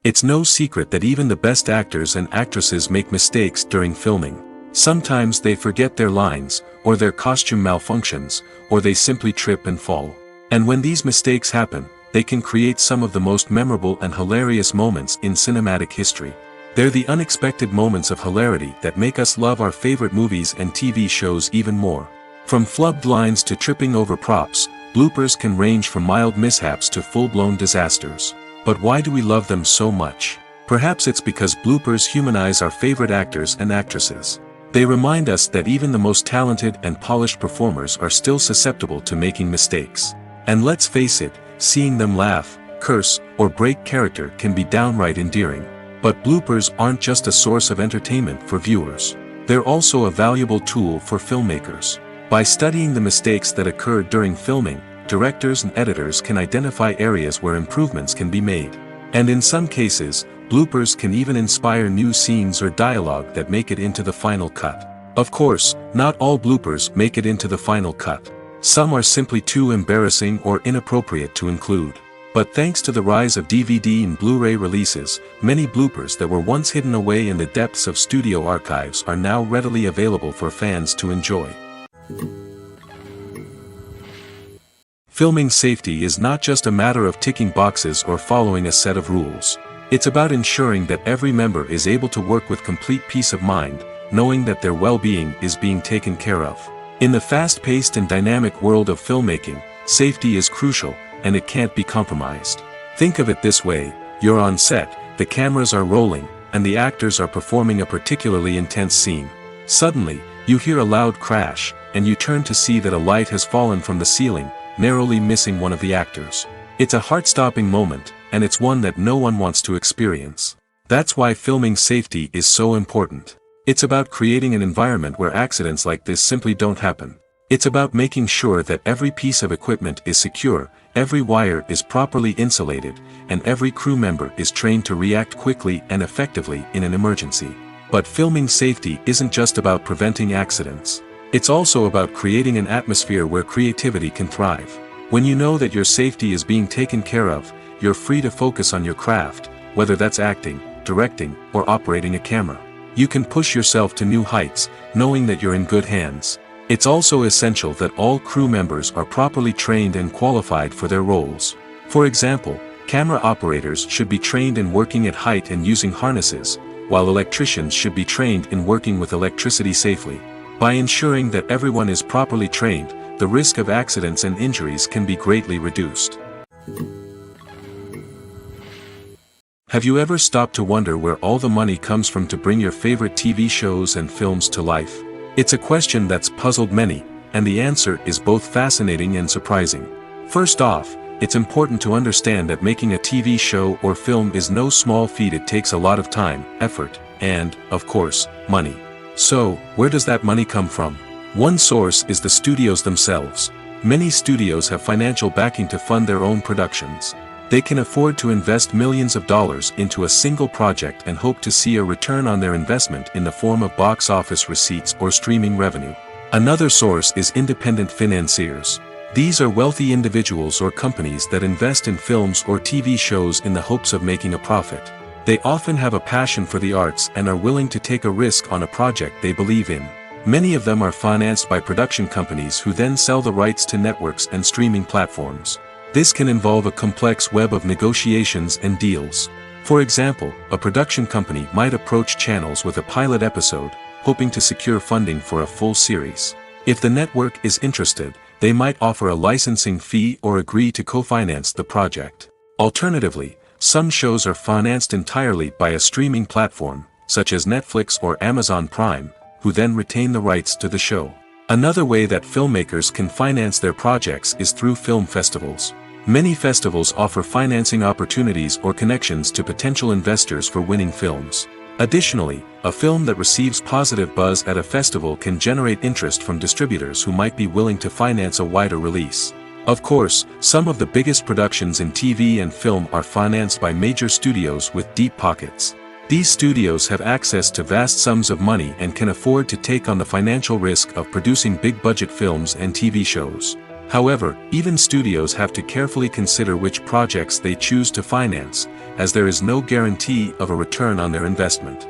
It's no secret that even the best actors and actresses make mistakes during filming. Sometimes they forget their lines, or their costume malfunctions, or they simply trip and fall. And when these mistakes happen, they can create some of the most memorable and hilarious moments in cinematic history. They're the unexpected moments of hilarity that make us love our favorite movies and TV shows even more. From flubbed lines to tripping over props, bloopers can range from mild mishaps to full-blown disasters. But why do we love them so much? Perhaps it's because bloopers humanize our favorite actors and actresses. They remind us that even the most talented and polished performers are still susceptible to making mistakes. And let's face it, seeing them laugh, curse, or break character can be downright endearing. But bloopers aren't just a source of entertainment for viewers. They're also a valuable tool for filmmakers. By studying the mistakes that occurred during filming, directors and editors can identify areas where improvements can be made. And in some cases, bloopers can even inspire new scenes or dialogue that make it into the final cut. Of course, not all bloopers make it into the final cut. Some are simply too embarrassing or inappropriate to include. But thanks to the rise of DVD and Blu-ray releases, many bloopers that were once hidden away in the depths of studio archives are now readily available for fans to enjoy. Filming safety is not just a matter of ticking boxes or following a set of rules. It's about ensuring that every member is able to work with complete peace of mind, knowing that their well-being is being taken care of. In the fast-paced and dynamic world of filmmaking, safety is crucial, and it can't be compromised. Think of it this way: you're on set, the cameras are rolling, and the actors are performing a particularly intense scene. Suddenly, you hear a loud crash, and you turn to see that a light has fallen from the ceiling, narrowly missing one of the actors. It's a heart-stopping moment, and it's one that no one wants to experience. That's why filming safety is so important. It's about creating an environment where accidents like this simply don't happen. It's about making sure that every piece of equipment is secure, every wire is properly insulated, and every crew member is trained to react quickly and effectively in an emergency. But filming safety isn't just about preventing accidents. It's also about creating an atmosphere where creativity can thrive. When you know that your safety is being taken care of, you're free to focus on your craft, whether that's acting, directing, or operating a camera. You can push yourself to new heights, knowing that you're in good hands. It's also essential that all crew members are properly trained and qualified for their roles. For example, camera operators should be trained in working at height and using harnesses, while electricians should be trained in working with electricity safely. By ensuring that everyone is properly trained, the risk of accidents and injuries can be greatly reduced. Have you ever stopped to wonder where all the money comes from to bring your favorite TV shows and films to life? It's a question that's puzzled many, and the answer is both fascinating and surprising. First off, it's important to understand that making a TV show or film is no small feat. It takes a lot of time, effort, and, of course, money. So, where does that money come from? One source is the studios themselves. Many studios have financial backing to fund their own productions. They can afford to invest millions of dollars into a single project and hope to see a return on their investment in the form of box office receipts or streaming revenue. Another source is independent financiers. These are wealthy individuals or companies that invest in films or TV shows in the hopes of making a profit. They often have a passion for the arts and are willing to take a risk on a project they believe in. Many of them are financed by production companies who then sell the rights to networks and streaming platforms. This can involve a complex web of negotiations and deals. For example, a production company might approach channels with a pilot episode, hoping to secure funding for a full series. If the network is interested, they might offer a licensing fee or agree to co-finance the project. Alternatively, some shows are financed entirely by a streaming platform, such as Netflix or Amazon Prime, who then retain the rights to the show. Another way that filmmakers can finance their projects is through film festivals. Many festivals offer financing opportunities or connections to potential investors for winning films. Additionally, a film that receives positive buzz at a festival can generate interest from distributors who might be willing to finance a wider release. Of course, some of the biggest productions in TV and film are financed by major studios with deep pockets. These studios have access to vast sums of money and can afford to take on the financial risk of producing big-budget films and TV shows. However, even studios have to carefully consider which projects they choose to finance, as there is no guarantee of a return on their investment.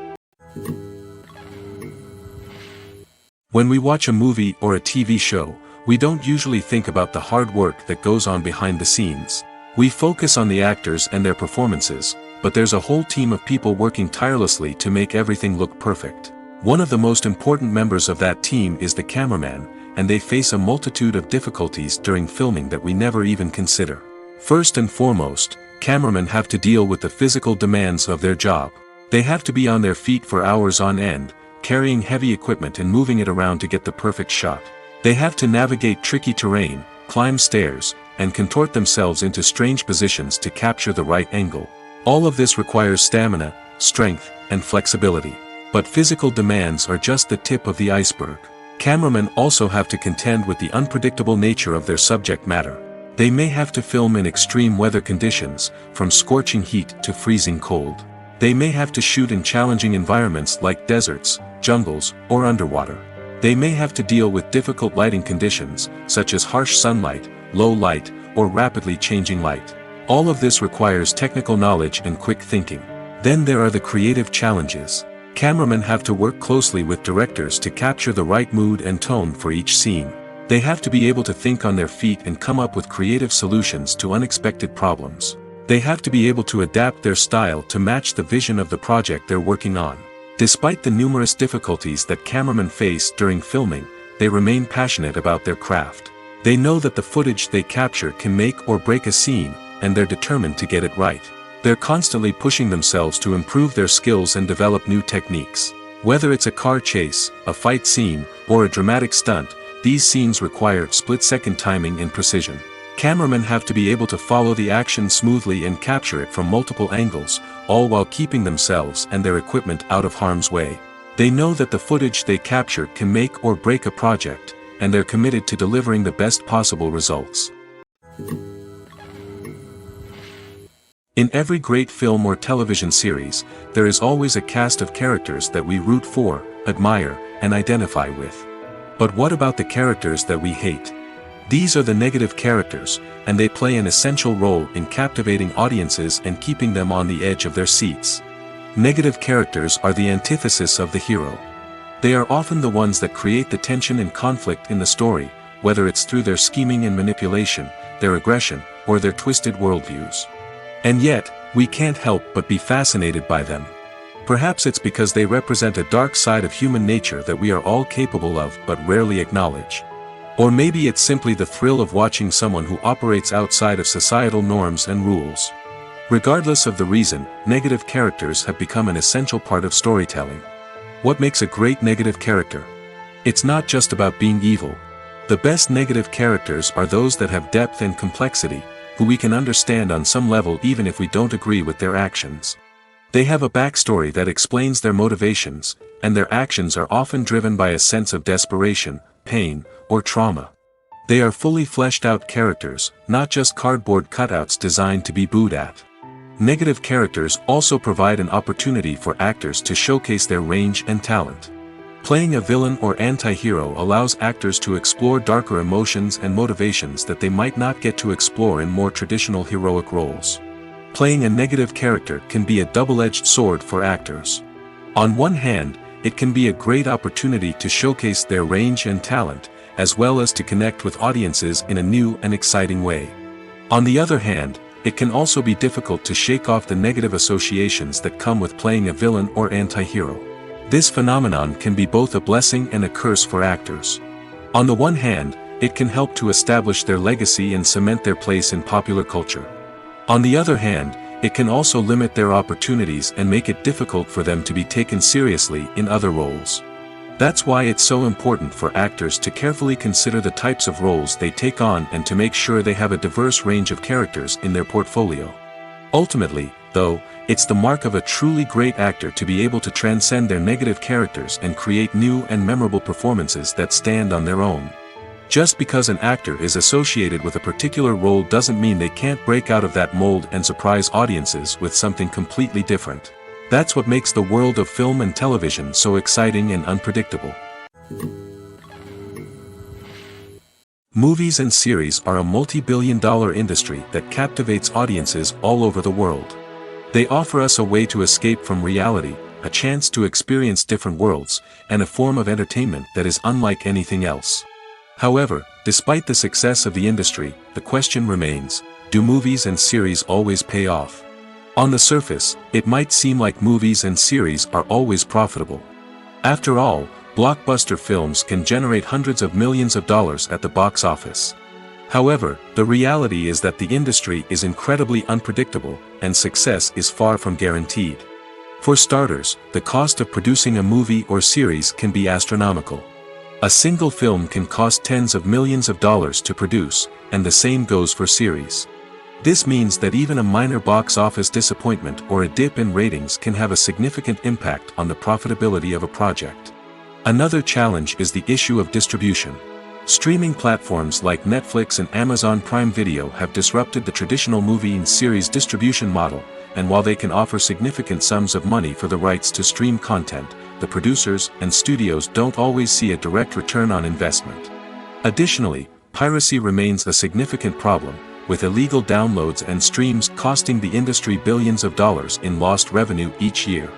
When we watch a movie or a TV show, we don't usually think about the hard work that goes on behind the scenes. We focus on the actors and their performances, but there's a whole team of people working tirelessly to make everything look perfect. One of the most important members of that team is the cameraman, and they face a multitude of difficulties during filming that we never even consider. First and foremost, cameramen have to deal with the physical demands of their job. They have to be on their feet for hours on end, carrying heavy equipment and moving it around to get the perfect shot. They have to navigate tricky terrain, climb stairs, and contort themselves into strange positions to capture the right angle. All of this requires stamina, strength, and flexibility. But physical demands are just the tip of the iceberg. Cameramen also have to contend with the unpredictable nature of their subject matter. They may have to film in extreme weather conditions, from scorching heat to freezing cold. They may have to shoot in challenging environments like deserts, jungles, or underwater. They may have to deal with difficult lighting conditions, such as harsh sunlight, low light, or rapidly changing light. All of this requires technical knowledge and quick thinking. Then there are the creative challenges. Cameramen have to work closely with directors to capture the right mood and tone for each scene. They have to be able to think on their feet and come up with creative solutions to unexpected problems. They have to be able to adapt their style to match the vision of the project they're working on. Despite the numerous difficulties that cameramen face during filming, they remain passionate about their craft. They know that the footage they capture can make or break a scene, and they're determined to get it right. They're constantly pushing themselves to improve their skills and develop new techniques. Whether it's a car chase, a fight scene, or a dramatic stunt, these scenes require split-second timing and precision. Cameramen have to be able to follow the action smoothly and capture it from multiple angles, all while keeping themselves and their equipment out of harm's way. They know that the footage they capture can make or break a project, and they're committed to delivering the best possible results. In every great film or television series, there is always a cast of characters that we root for, admire, and identify with. But what about the characters that we hate? These are the negative characters, and they play an essential role in captivating audiences and keeping them on the edge of their seats. Negative characters are the antithesis of the hero. They are often the ones that create the tension and conflict in the story, whether it's through their scheming and manipulation, their aggression, or their twisted worldviews. And yet, we can't help but be fascinated by them. Perhaps it's because they represent a dark side of human nature that we are all capable of but rarely acknowledge. Or maybe it's simply the thrill of watching someone who operates outside of societal norms and rules. Regardless of the reason, negative characters have become an essential part of storytelling. What makes a great negative character? It's not just about being evil. The best negative characters are those that have depth and complexity, who we can understand on some level even if we don't agree with their actions. They have a backstory that explains their motivations, and their actions are often driven by a sense of desperation, pain, or trauma. They are fully fleshed out characters, not just cardboard cutouts designed to be booed at. Negative characters also provide an opportunity for actors to showcase their range and talent. Playing a villain or anti-hero allows actors to explore darker emotions and motivations that they might not get to explore in more traditional heroic roles. Playing a negative character can be a double-edged sword for actors. On one hand, it can be a great opportunity to showcase their range and talent, as well as to connect with audiences in a new and exciting way. On the other hand, it can also be difficult to shake off the negative associations that come with playing a villain or anti-hero. This phenomenon can be both a blessing and a curse for actors. On the one hand, it can help to establish their legacy and cement their place in popular culture. On the other hand, it can also limit their opportunities and make it difficult for them to be taken seriously in other roles. That's why it's so important for actors to carefully consider the types of roles they take on and to make sure they have a diverse range of characters in their portfolio. Ultimately, though, it's the mark of a truly great actor to be able to transcend their negative characters and create new and memorable performances that stand on their own. Just because an actor is associated with a particular role doesn't mean they can't break out of that mold and surprise audiences with something completely different. That's what makes the world of film and television so exciting and unpredictable. Movies and series are a multi-billion-dollar industry that captivates audiences all over the world. They offer us a way to escape from reality, a chance to experience different worlds, and a form of entertainment that is unlike anything else. However, despite the success of the industry, the question remains, do movies and series always pay off? On the surface, it might seem like movies and series are always profitable. After all, blockbuster films can generate hundreds of millions of dollars at the box office. However, the reality is that the industry is incredibly unpredictable, and success is far from guaranteed. For starters, the cost of producing a movie or series can be astronomical. A single film can cost tens of millions of dollars to produce, and the same goes for series. This means that even a minor box office disappointment or a dip in ratings can have a significant impact on the profitability of a project. Another challenge is the issue of distribution. Streaming platforms like Netflix and Amazon Prime Video have disrupted the traditional movie and series distribution model, and while they can offer significant sums of money for the rights to stream content, the producers and studios don't always see a direct return on investment. Additionally, piracy remains a significant problem, with illegal downloads and streams costing the industry billions of dollars in lost revenue each year.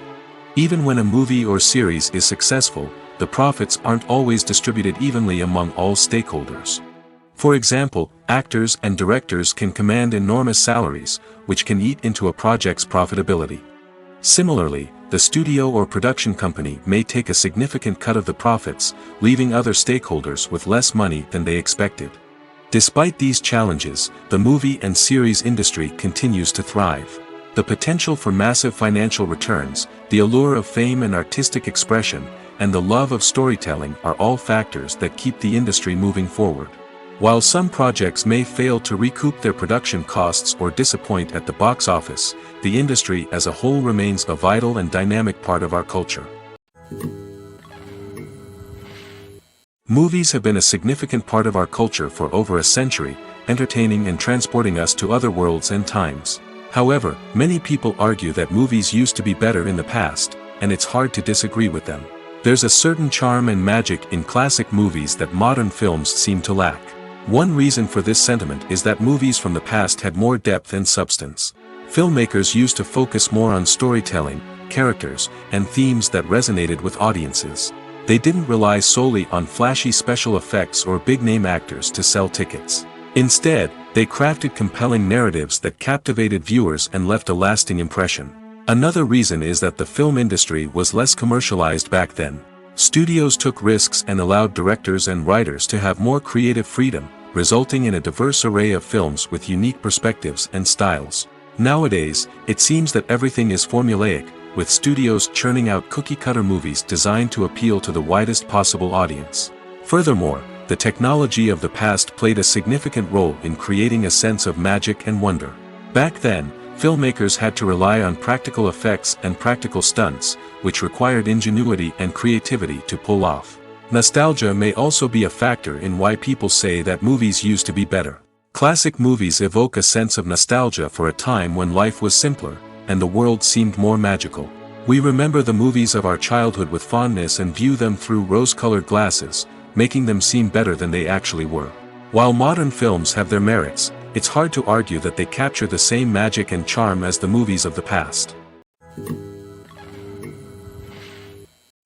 Even when a movie or series is successful, the profits aren't always distributed evenly among all stakeholders. For example, actors and directors can command enormous salaries, which can eat into a project's profitability. Similarly, the studio or production company may take a significant cut of the profits, leaving other stakeholders with less money than they expected. Despite these challenges, the movie and series industry continues to thrive. The potential for massive financial returns, the allure of fame and artistic expression, and the love of storytelling are all factors that keep the industry moving forward. While some projects may fail to recoup their production costs or disappoint at the box office, the industry as a whole remains a vital and dynamic part of our culture. Movies have been a significant part of our culture for over a century, entertaining and transporting us to other worlds and times. However, many people argue that movies used to be better in the past, and it's hard to disagree with them. There's a certain charm and magic in classic movies that modern films seem to lack. One reason for this sentiment is that movies from the past had more depth and substance. Filmmakers used to focus more on storytelling, characters, and themes that resonated with audiences. They didn't rely solely on flashy special effects or big-name actors to sell tickets. Instead, they crafted compelling narratives that captivated viewers and left a lasting impression. Another reason is that the film industry was less commercialized back then. Studios took risks and allowed directors and writers to have more creative freedom, resulting in a diverse array of films with unique perspectives and styles. Nowadays, it seems that everything is formulaic, with studios churning out cookie-cutter movies designed to appeal to the widest possible audience. Furthermore, the technology of the past played a significant role in creating a sense of magic and wonder. Back then, filmmakers had to rely on practical effects and practical stunts, which required ingenuity and creativity to pull off. Nostalgia may also be a factor in why people say that movies used to be better. Classic movies evoke a sense of nostalgia for a time when life was simpler, and the world seemed more magical. We remember the movies of our childhood with fondness and view them through rose-colored glasses, making them seem better than they actually were. While modern films have their merits, it's hard to argue that they capture the same magic and charm as the movies of the past.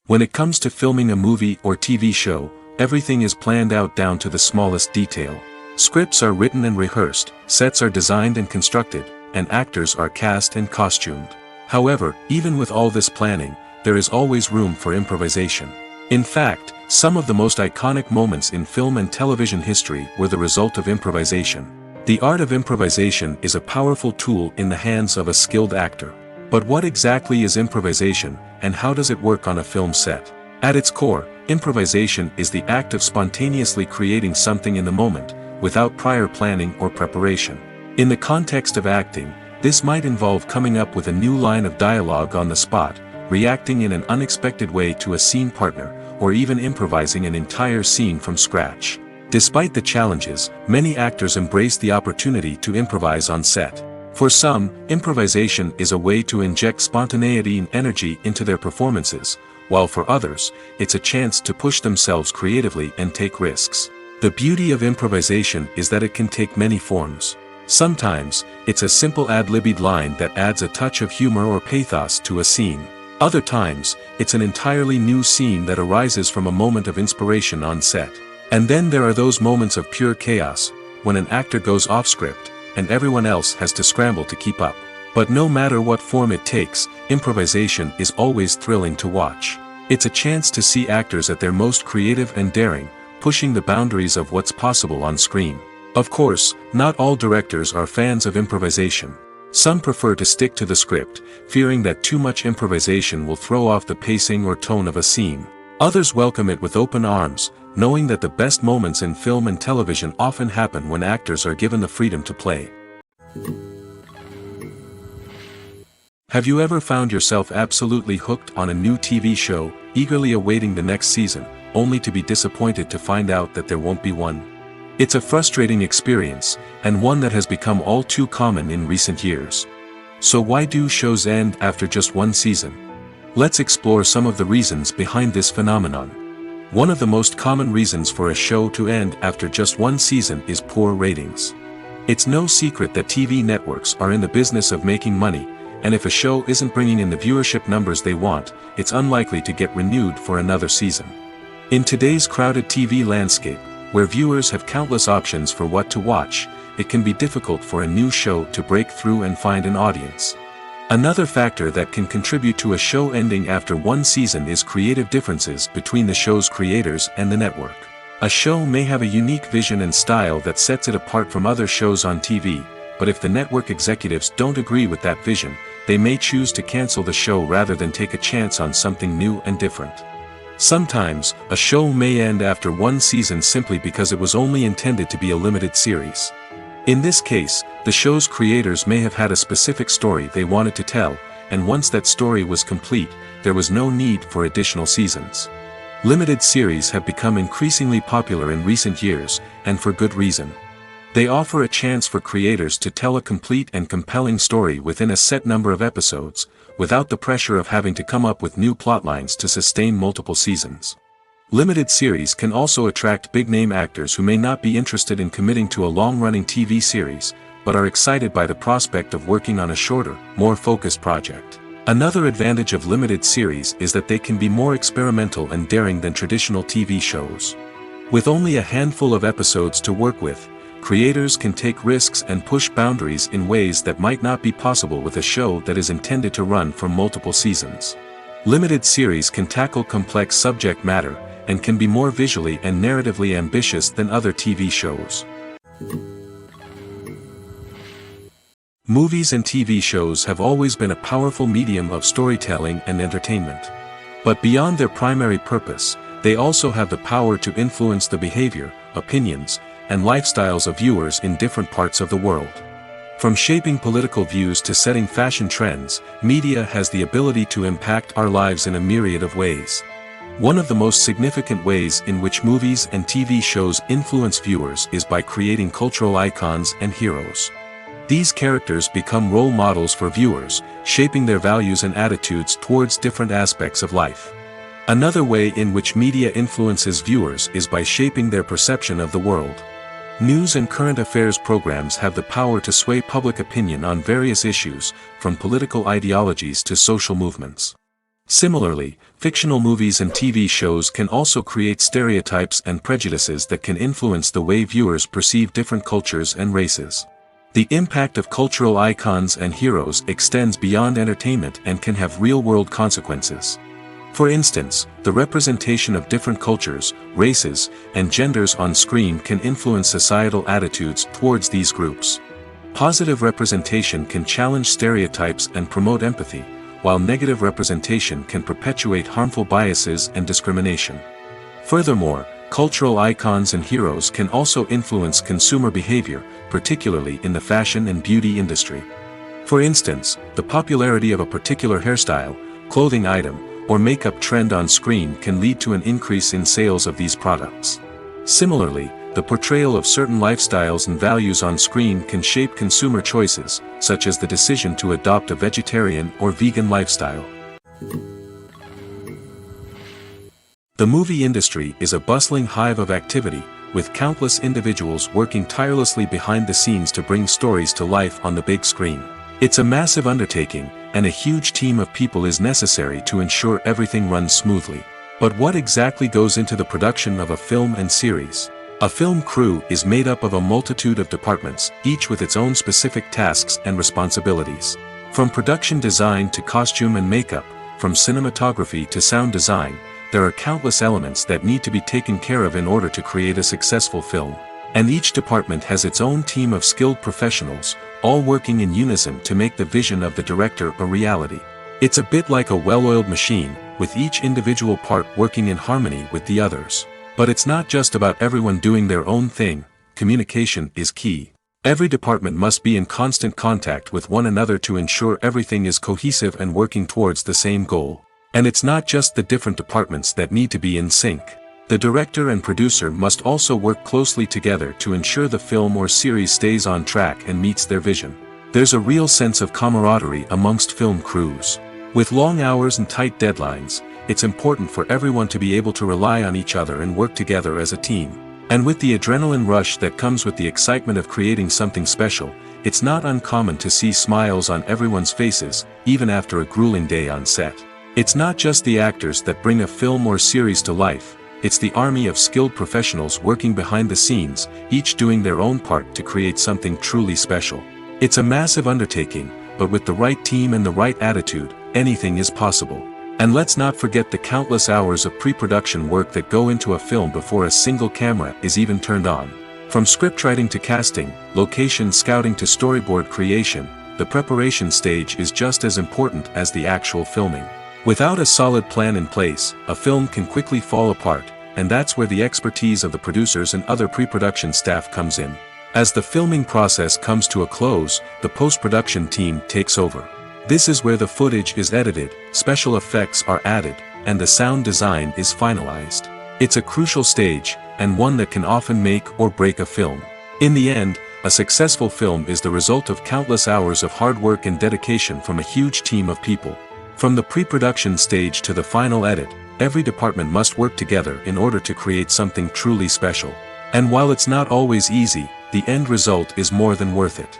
When it comes to filming a movie or TV show, everything is planned out down to the smallest detail. Scripts are written and rehearsed, sets are designed and constructed, and actors are cast and costumed. However, even with all this planning, there is always room for improvisation. In fact, some of the most iconic moments in film and television history were the result of improvisation. The art of improvisation is a powerful tool in the hands of a skilled actor. But what exactly is improvisation, and how does it work on a film set? At its core, improvisation is the act of spontaneously creating something in the moment, without prior planning or preparation. In the context of acting, this might involve coming up with a new line of dialogue on the spot, reacting in an unexpected way to a scene partner, or even improvising an entire scene from scratch. Despite the challenges, many actors embrace the opportunity to improvise on set. For some, improvisation is a way to inject spontaneity and energy into their performances, while for others, it's a chance to push themselves creatively and take risks. The beauty of improvisation is that it can take many forms. Sometimes, it's a simple ad-libbed line that adds a touch of humor or pathos to a scene. Other times, it's an entirely new scene that arises from a moment of inspiration on set. And then there are those moments of pure chaos, when an actor goes off script, and everyone else has to scramble to keep up. But no matter what form it takes, improvisation is always thrilling to watch. It's a chance to see actors at their most creative and daring, pushing the boundaries of what's possible on screen. Of course, not all directors are fans of improvisation. Some prefer to stick to the script, fearing that too much improvisation will throw off the pacing or tone of a scene. Others welcome it with open arms, knowing that the best moments in film and television often happen when actors are given the freedom to play. Have you ever found yourself absolutely hooked on a new TV show, eagerly awaiting the next season, only to be disappointed to find out that there won't be one? It's a frustrating experience, and one that has become all too common in recent years. So why do shows end after just one season? Let's explore some of the reasons behind this phenomenon. One of the most common reasons for a show to end after just one season is poor ratings. It's no secret that TV networks are in the business of making money, and if a show isn't bringing in the viewership numbers they want, it's unlikely to get renewed for another season. In today's crowded TV landscape, where viewers have countless options for what to watch, it can be difficult for a new show to break through and find an audience. Another factor that can contribute to a show ending after one season is creative differences between the show's creators and the network. A show may have a unique vision and style that sets it apart from other shows on TV, but if the network executives don't agree with that vision, they may choose to cancel the show rather than take a chance on something new and different. Sometimes, a show may end after one season simply because it was only intended to be a limited series. In this case, the show's creators may have had a specific story they wanted to tell, and once that story was complete, there was no need for additional seasons. Limited series have become increasingly popular in recent years, and for good reason. They offer a chance for creators to tell a complete and compelling story within a set number of episodes, without the pressure of having to come up with new plotlines to sustain multiple seasons. Limited series can also attract big-name actors who may not be interested in committing to a long-running TV series, but are excited by the prospect of working on a shorter, more focused project. Another advantage of limited series is that they can be more experimental and daring than traditional TV shows. With only a handful of episodes to work with, creators can take risks and push boundaries in ways that might not be possible with a show that is intended to run for multiple seasons. Limited series can tackle complex subject matter, and can be more visually and narratively ambitious than other TV shows. Movies and TV shows have always been a powerful medium of storytelling and entertainment. But beyond their primary purpose, they also have the power to influence the behavior, opinions, and lifestyles of viewers in different parts of the world. From shaping political views to setting fashion trends, media has the ability to impact our lives in a myriad of ways. One of the most significant ways in which movies and TV shows influence viewers is by creating cultural icons and heroes. These characters become role models for viewers, shaping their values and attitudes towards different aspects of life. Another way in which media influences viewers is by shaping their perception of the world. News and current affairs programs have the power to sway public opinion on various issues, from political ideologies to social movements. Similarly, fictional movies and TV shows can also create stereotypes and prejudices that can influence the way viewers perceive different cultures and races. The impact of cultural icons and heroes extends beyond entertainment and can have real-world consequences. For instance, the representation of different cultures, races, and genders on screen can influence societal attitudes towards these groups. Positive representation can challenge stereotypes and promote empathy, while negative representation can perpetuate harmful biases and discrimination. Furthermore, cultural icons and heroes can also influence consumer behavior, particularly in the fashion and beauty industry. For instance, the popularity of a particular hairstyle, clothing item, or makeup trend on screen can lead to an increase in sales of these products. Similarly, the portrayal of certain lifestyles and values on screen can shape consumer choices, such as the decision to adopt a vegetarian or vegan lifestyle. The movie industry is a bustling hive of activity, with countless individuals working tirelessly behind the scenes to bring stories to life on the big screen. It's a massive undertaking, and a huge team of people is necessary to ensure everything runs smoothly. But what exactly goes into the production of a film and series? A film crew is made up of a multitude of departments, each with its own specific tasks and responsibilities. From production design to costume and makeup, from cinematography to sound design, there are countless elements that need to be taken care of in order to create a successful film. And each department has its own team of skilled professionals, all working in unison to make the vision of the director a reality. It's a bit like a well-oiled machine, with each individual part working in harmony with the others. But it's not just about everyone doing their own thing. Communication is key. Every department must be in constant contact with one another to ensure everything is cohesive and working towards the same goal. And it's not just the different departments that need to be in sync. The director and producer must also work closely together to ensure the film or series stays on track and meets their vision. There's a real sense of camaraderie amongst film crews. With long hours and tight deadlines, it's important for everyone to be able to rely on each other and work together as a team. And with the adrenaline rush that comes with the excitement of creating something special, it's not uncommon to see smiles on everyone's faces, even after a grueling day on set. It's not just the actors that bring a film or series to life, it's the army of skilled professionals working behind the scenes, each doing their own part to create something truly special. It's a massive undertaking, but with the right team and the right attitude, anything is possible. And let's not forget the countless hours of pre-production work that go into a film before a single camera is even turned on. From scriptwriting to casting, location scouting to storyboard creation, the preparation stage is just as important as the actual filming. Without a solid plan in place, a film can quickly fall apart, and that's where the expertise of the producers and other pre-production staff comes in. As the filming process comes to a close, the post-production team takes over. This is where the footage is edited, special effects are added, and the sound design is finalized. It's a crucial stage, and one that can often make or break a film. In the end, a successful film is the result of countless hours of hard work and dedication from a huge team of people. From the pre-production stage to the final edit, every department must work together in order to create something truly special. And while it's not always easy, the end result is more than worth it.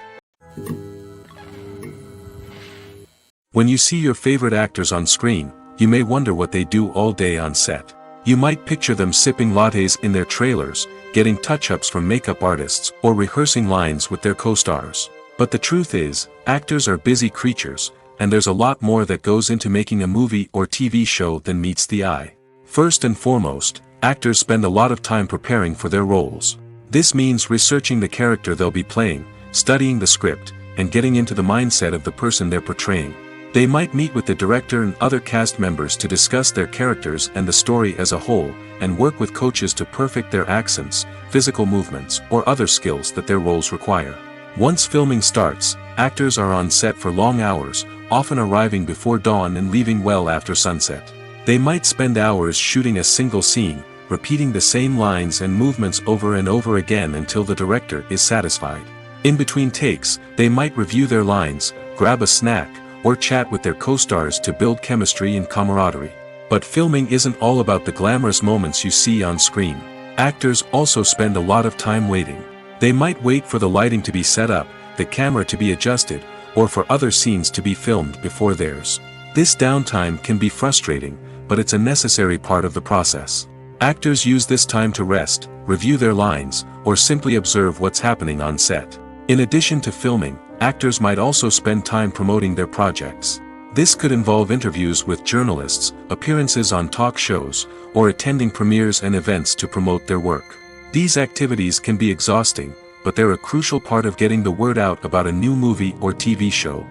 When you see your favorite actors on screen, you may wonder what they do all day on set. You might picture them sipping lattes in their trailers, getting touch-ups from makeup artists, or rehearsing lines with their co-stars. But the truth is, actors are busy creatures, and there's a lot more that goes into making a movie or TV show than meets the eye. First and foremost, actors spend a lot of time preparing for their roles. This means researching the character they'll be playing, studying the script, and getting into the mindset of the person they're portraying. They might meet with the director and other cast members to discuss their characters and the story as a whole, and work with coaches to perfect their accents, physical movements, or other skills that their roles require. Once filming starts, actors are on set for long hours, often arriving before dawn and leaving well after sunset. They might spend hours shooting a single scene, repeating the same lines and movements over and over again until the director is satisfied. In between takes, they might review their lines, grab a snack, or chat with their co-stars to build chemistry and camaraderie. But filming isn't all about the glamorous moments you see on screen. Actors also spend a lot of time waiting. They might wait for the lighting to be set up, the camera to be adjusted, or for other scenes to be filmed before theirs. This downtime can be frustrating, but it's a necessary part of the process. Actors use this time to rest, review their lines, or simply observe what's happening on set. In addition to filming, actors might also spend time promoting their projects. This could involve interviews with journalists, appearances on talk shows, or attending premieres and events to promote their work. These activities can be exhausting, but they're a crucial part of getting the word out about a new movie or TV show.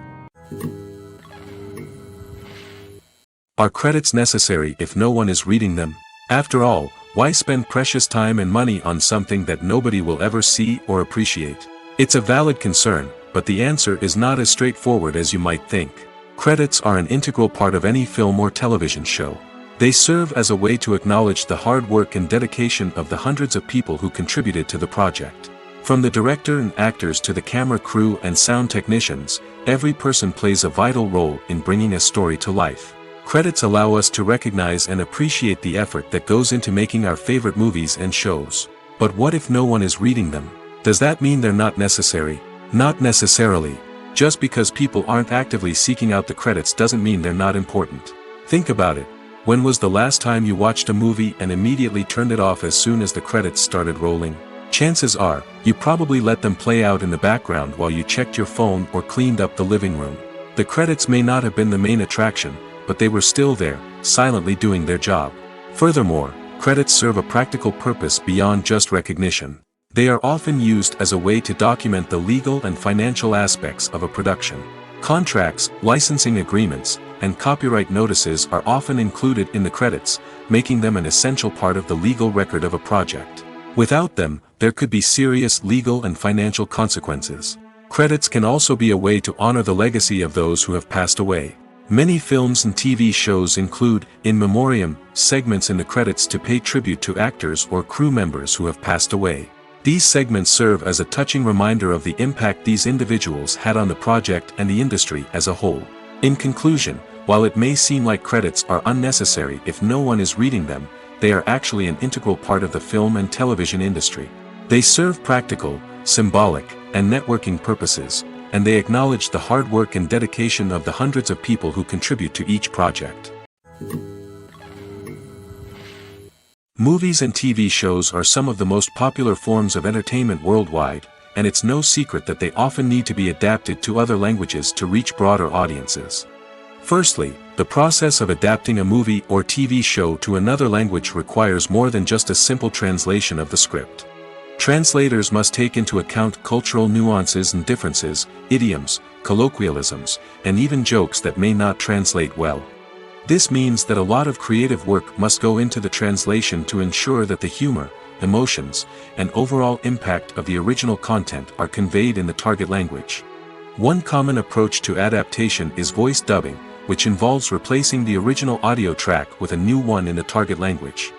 Are credits necessary if no one is reading them? After all, why spend precious time and money on something that nobody will ever see or appreciate? It's a valid concern, but the answer is not as straightforward as you might think. Credits are an integral part of any film or television show. They serve as a way to acknowledge the hard work and dedication of the hundreds of people who contributed to the project. From the director and actors to the camera crew and sound technicians, every person plays a vital role in bringing a story to life. Credits allow us to recognize and appreciate the effort that goes into making our favorite movies and shows. But what if no one is reading them? Does that mean they're not necessary? Not necessarily. Just because people aren't actively seeking out the credits doesn't mean they're not important. Think about it. When was the last time you watched a movie and immediately turned it off as soon as the credits started rolling? Chances are, you probably let them play out in the background while you checked your phone or cleaned up the living room. The credits may not have been the main attraction, but they were still there, silently doing their job. Furthermore, credits serve a practical purpose beyond just recognition. They are often used as a way to document the legal and financial aspects of a production. Contracts, licensing agreements, and copyright notices are often included in the credits, making them an essential part of the legal record of a project. Without them, there could be serious legal and financial consequences. Credits can also be a way to honor the legacy of those who have passed away. Many films and TV shows include, in memoriam, segments in the credits to pay tribute to actors or crew members who have passed away. These segments serve as a touching reminder of the impact these individuals had on the project and the industry as a whole. In conclusion, while it may seem like credits are unnecessary if no one is reading them, they are actually an integral part of the film and television industry. They serve practical, symbolic, and networking purposes, and they acknowledge the hard work and dedication of the hundreds of people who contribute to each project. Movies and TV shows are some of the most popular forms of entertainment worldwide, and it's no secret that they often need to be adapted to other languages to reach broader audiences. Firstly, the process of adapting a movie or TV show to another language requires more than just a simple translation of the script. Translators must take into account cultural nuances and differences, idioms, colloquialisms, and even jokes that may not translate well. This means that a lot of creative work must go into the translation to ensure that the humor, emotions, and overall impact of the original content are conveyed in the target language. One common approach to adaptation is voice dubbing, which involves replacing the original audio track with a new one in the target language.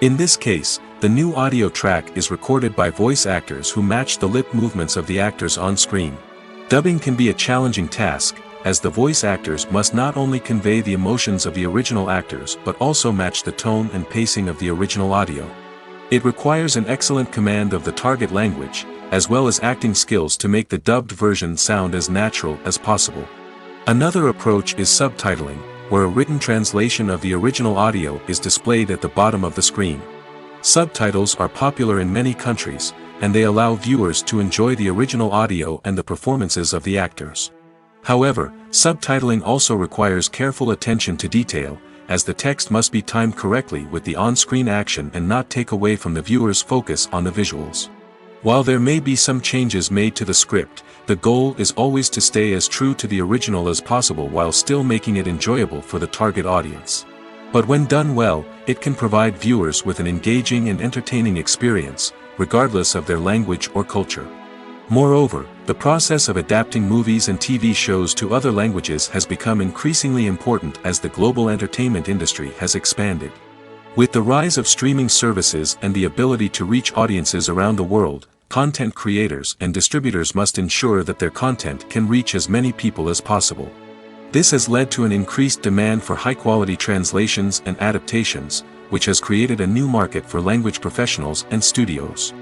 In this case, the new audio track is recorded by voice actors who match the lip movements of the actors on screen. Dubbing can be a challenging task, as the voice actors must not only convey the emotions of the original actors but also match the tone and pacing of the original audio. It requires an excellent command of the target language, as well as acting skills to make the dubbed version sound as natural as possible. Another approach is subtitling, where a written translation of the original audio is displayed at the bottom of the screen. Subtitles are popular in many countries, and they allow viewers to enjoy the original audio and the performances of the actors. However, subtitling also requires careful attention to detail, as the text must be timed correctly with the on-screen action and not take away from the viewer's focus on the visuals. While there may be some changes made to the script, the goal is always to stay as true to the original as possible while still making it enjoyable for the target audience. But when done well, it can provide viewers with an engaging and entertaining experience, regardless of their language or culture. Moreover, the process of adapting movies and TV shows to other languages has become increasingly important as the global entertainment industry has expanded. With the rise of streaming services and the ability to reach audiences around the world, content creators and distributors must ensure that their content can reach as many people as possible. This has led to an increased demand for high-quality translations and adaptations, which has created a new market for language professionals and studios.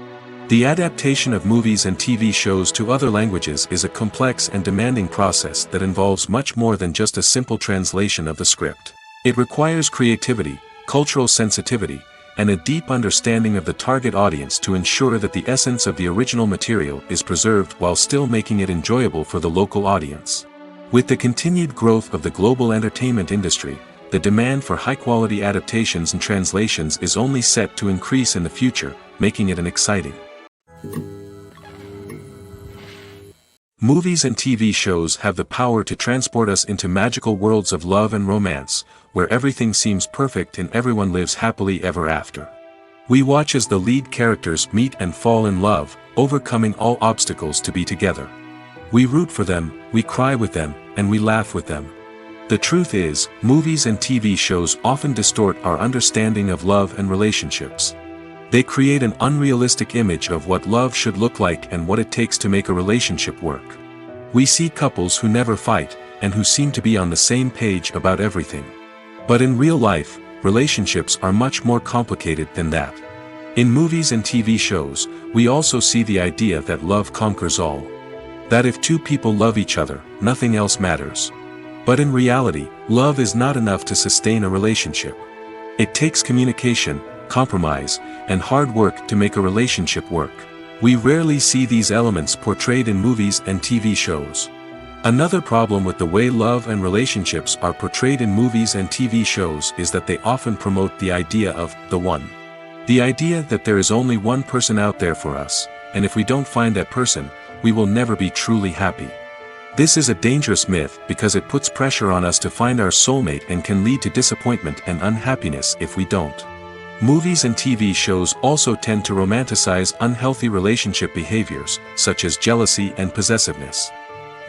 The adaptation of movies and TV shows to other languages is a complex and demanding process that involves much more than just a simple translation of the script. It requires creativity, cultural sensitivity, and a deep understanding of the target audience to ensure that the essence of the original material is preserved while still making it enjoyable for the local audience. With the continued growth of the global entertainment industry, the demand for high-quality adaptations and translations is only set to increase in the future, making it an exciting. Movies and TV shows have the power to transport us into magical worlds of love and romance, where everything seems perfect and everyone lives happily ever after. We watch as the lead characters meet and fall in love, overcoming all obstacles to be together. We root for them, we cry with them, and we laugh with them. The truth is, movies and TV shows often distort our understanding of love and relationships. They create an unrealistic image of what love should look like and what it takes to make a relationship work. We see couples who never fight, and who seem to be on the same page about everything. But in real life, relationships are much more complicated than that. In movies and TV shows, we also see the idea that love conquers all. That if two people love each other, nothing else matters. But in reality, love is not enough to sustain a relationship. It takes communication, compromise, and hard work to make a relationship work. We rarely see these elements portrayed in movies and TV shows. Another problem with the way love and relationships are portrayed in movies and TV shows is that they often promote the idea of the one. The idea that there is only one person out there for us, and if we don't find that person, we will never be truly happy. This is a dangerous myth because it puts pressure on us to find our soulmate and can lead to disappointment and unhappiness if we don't. Movies and TV shows also tend to romanticize unhealthy relationship behaviors, such as jealousy and possessiveness.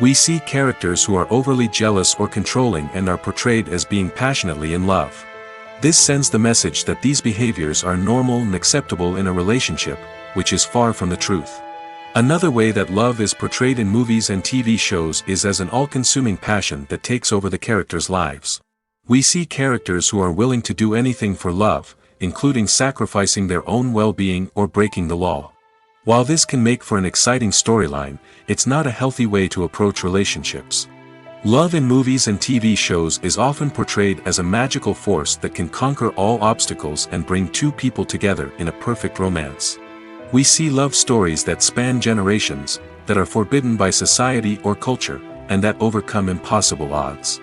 We see characters who are overly jealous or controlling and are portrayed as being passionately in love. This sends the message that these behaviors are normal and acceptable in a relationship, which is far from the truth. Another way that love is portrayed in movies and TV shows is as an all-consuming passion that takes over the characters' lives. We see characters who are willing to do anything for love, including sacrificing their own well-being or breaking the law. While this can make for an exciting storyline, it's not a healthy way to approach relationships. Love in movies and TV shows is often portrayed as a magical force that can conquer all obstacles and bring two people together in a perfect romance. We see love stories that span generations, that are forbidden by society or culture, and that overcome impossible odds.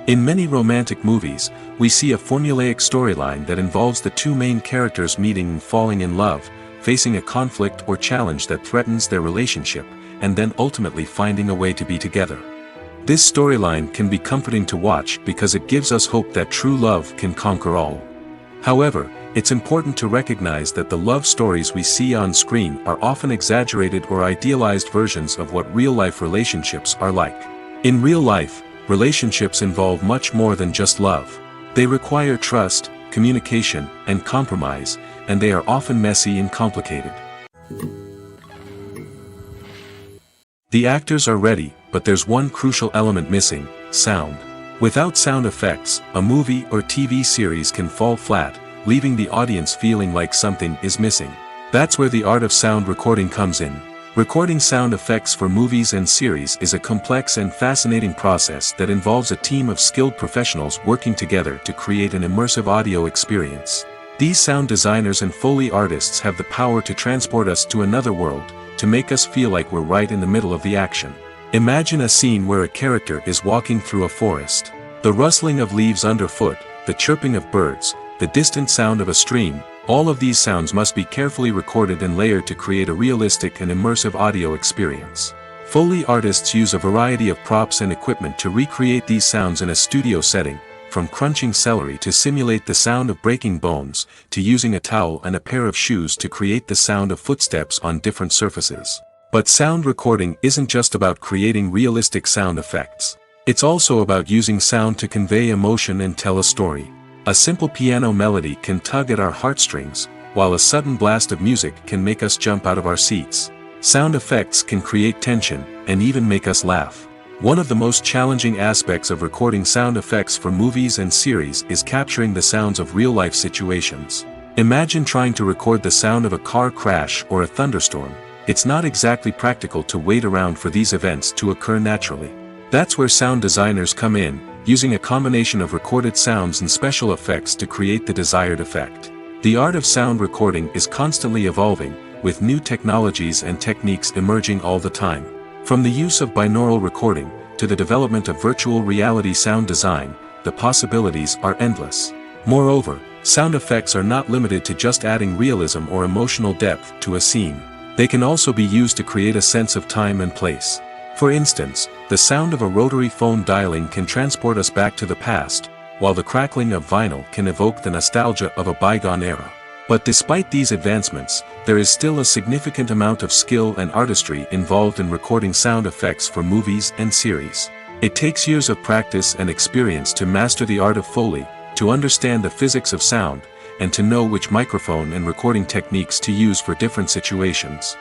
In many romantic movies, we see a formulaic storyline that involves the two main characters meeting and falling in love, facing a conflict or challenge that threatens their relationship, and then ultimately finding a way to be together. This storyline can be comforting to watch because it gives us hope that true love can conquer all. However, it's important to recognize that the love stories we see on screen are often exaggerated or idealized versions of what real-life relationships are like. In real life, relationships involve much more than just love. They require trust, communication, and compromise, and they are often messy and complicated. The actors are ready, but there's one crucial element missing: sound. Without sound effects, a movie or TV series can fall flat, leaving the audience feeling like something is missing. That's where the art of sound recording comes in. Recording sound effects for movies and series is a complex and fascinating process that involves a team of skilled professionals working together to create an immersive audio experience. These sound designers and Foley artists have the power to transport us to another world, to make us feel like we're right in the middle of the action. Imagine a scene where a character is walking through a forest. The rustling of leaves underfoot, the chirping of birds, the distant sound of a stream, all of these sounds must be carefully recorded and layered to create a realistic and immersive audio experience. Foley artists use a variety of props and equipment to recreate these sounds in a studio setting, from crunching celery to simulate the sound of breaking bones, to using a towel and a pair of shoes to create the sound of footsteps on different surfaces. But sound recording isn't just about creating realistic sound effects. It's also about using sound to convey emotion and tell a story. A simple piano melody can tug at our heartstrings, while a sudden blast of music can make us jump out of our seats. Sound effects can create tension, and even make us laugh. One of the most challenging aspects of recording sound effects for movies and series is capturing the sounds of real-life situations. Imagine trying to record the sound of a car crash or a thunderstorm. It's not exactly practical to wait around for these events to occur naturally. That's where sound designers come in, using a combination of recorded sounds and special effects to create the desired effect. The art of sound recording is constantly evolving, with new technologies and techniques emerging all the time. From the use of binaural recording, to the development of virtual reality sound design, the possibilities are endless. Moreover, sound effects are not limited to just adding realism or emotional depth to a scene. They can also be used to create a sense of time and place. For instance, the sound of a rotary phone dialing can transport us back to the past, while the crackling of vinyl can evoke the nostalgia of a bygone era. But despite these advancements, there is still a significant amount of skill and artistry involved in recording sound effects for movies and series. It takes years of practice and experience to master the art of Foley, to understand the physics of sound, and to know which microphone and recording techniques to use for different situations.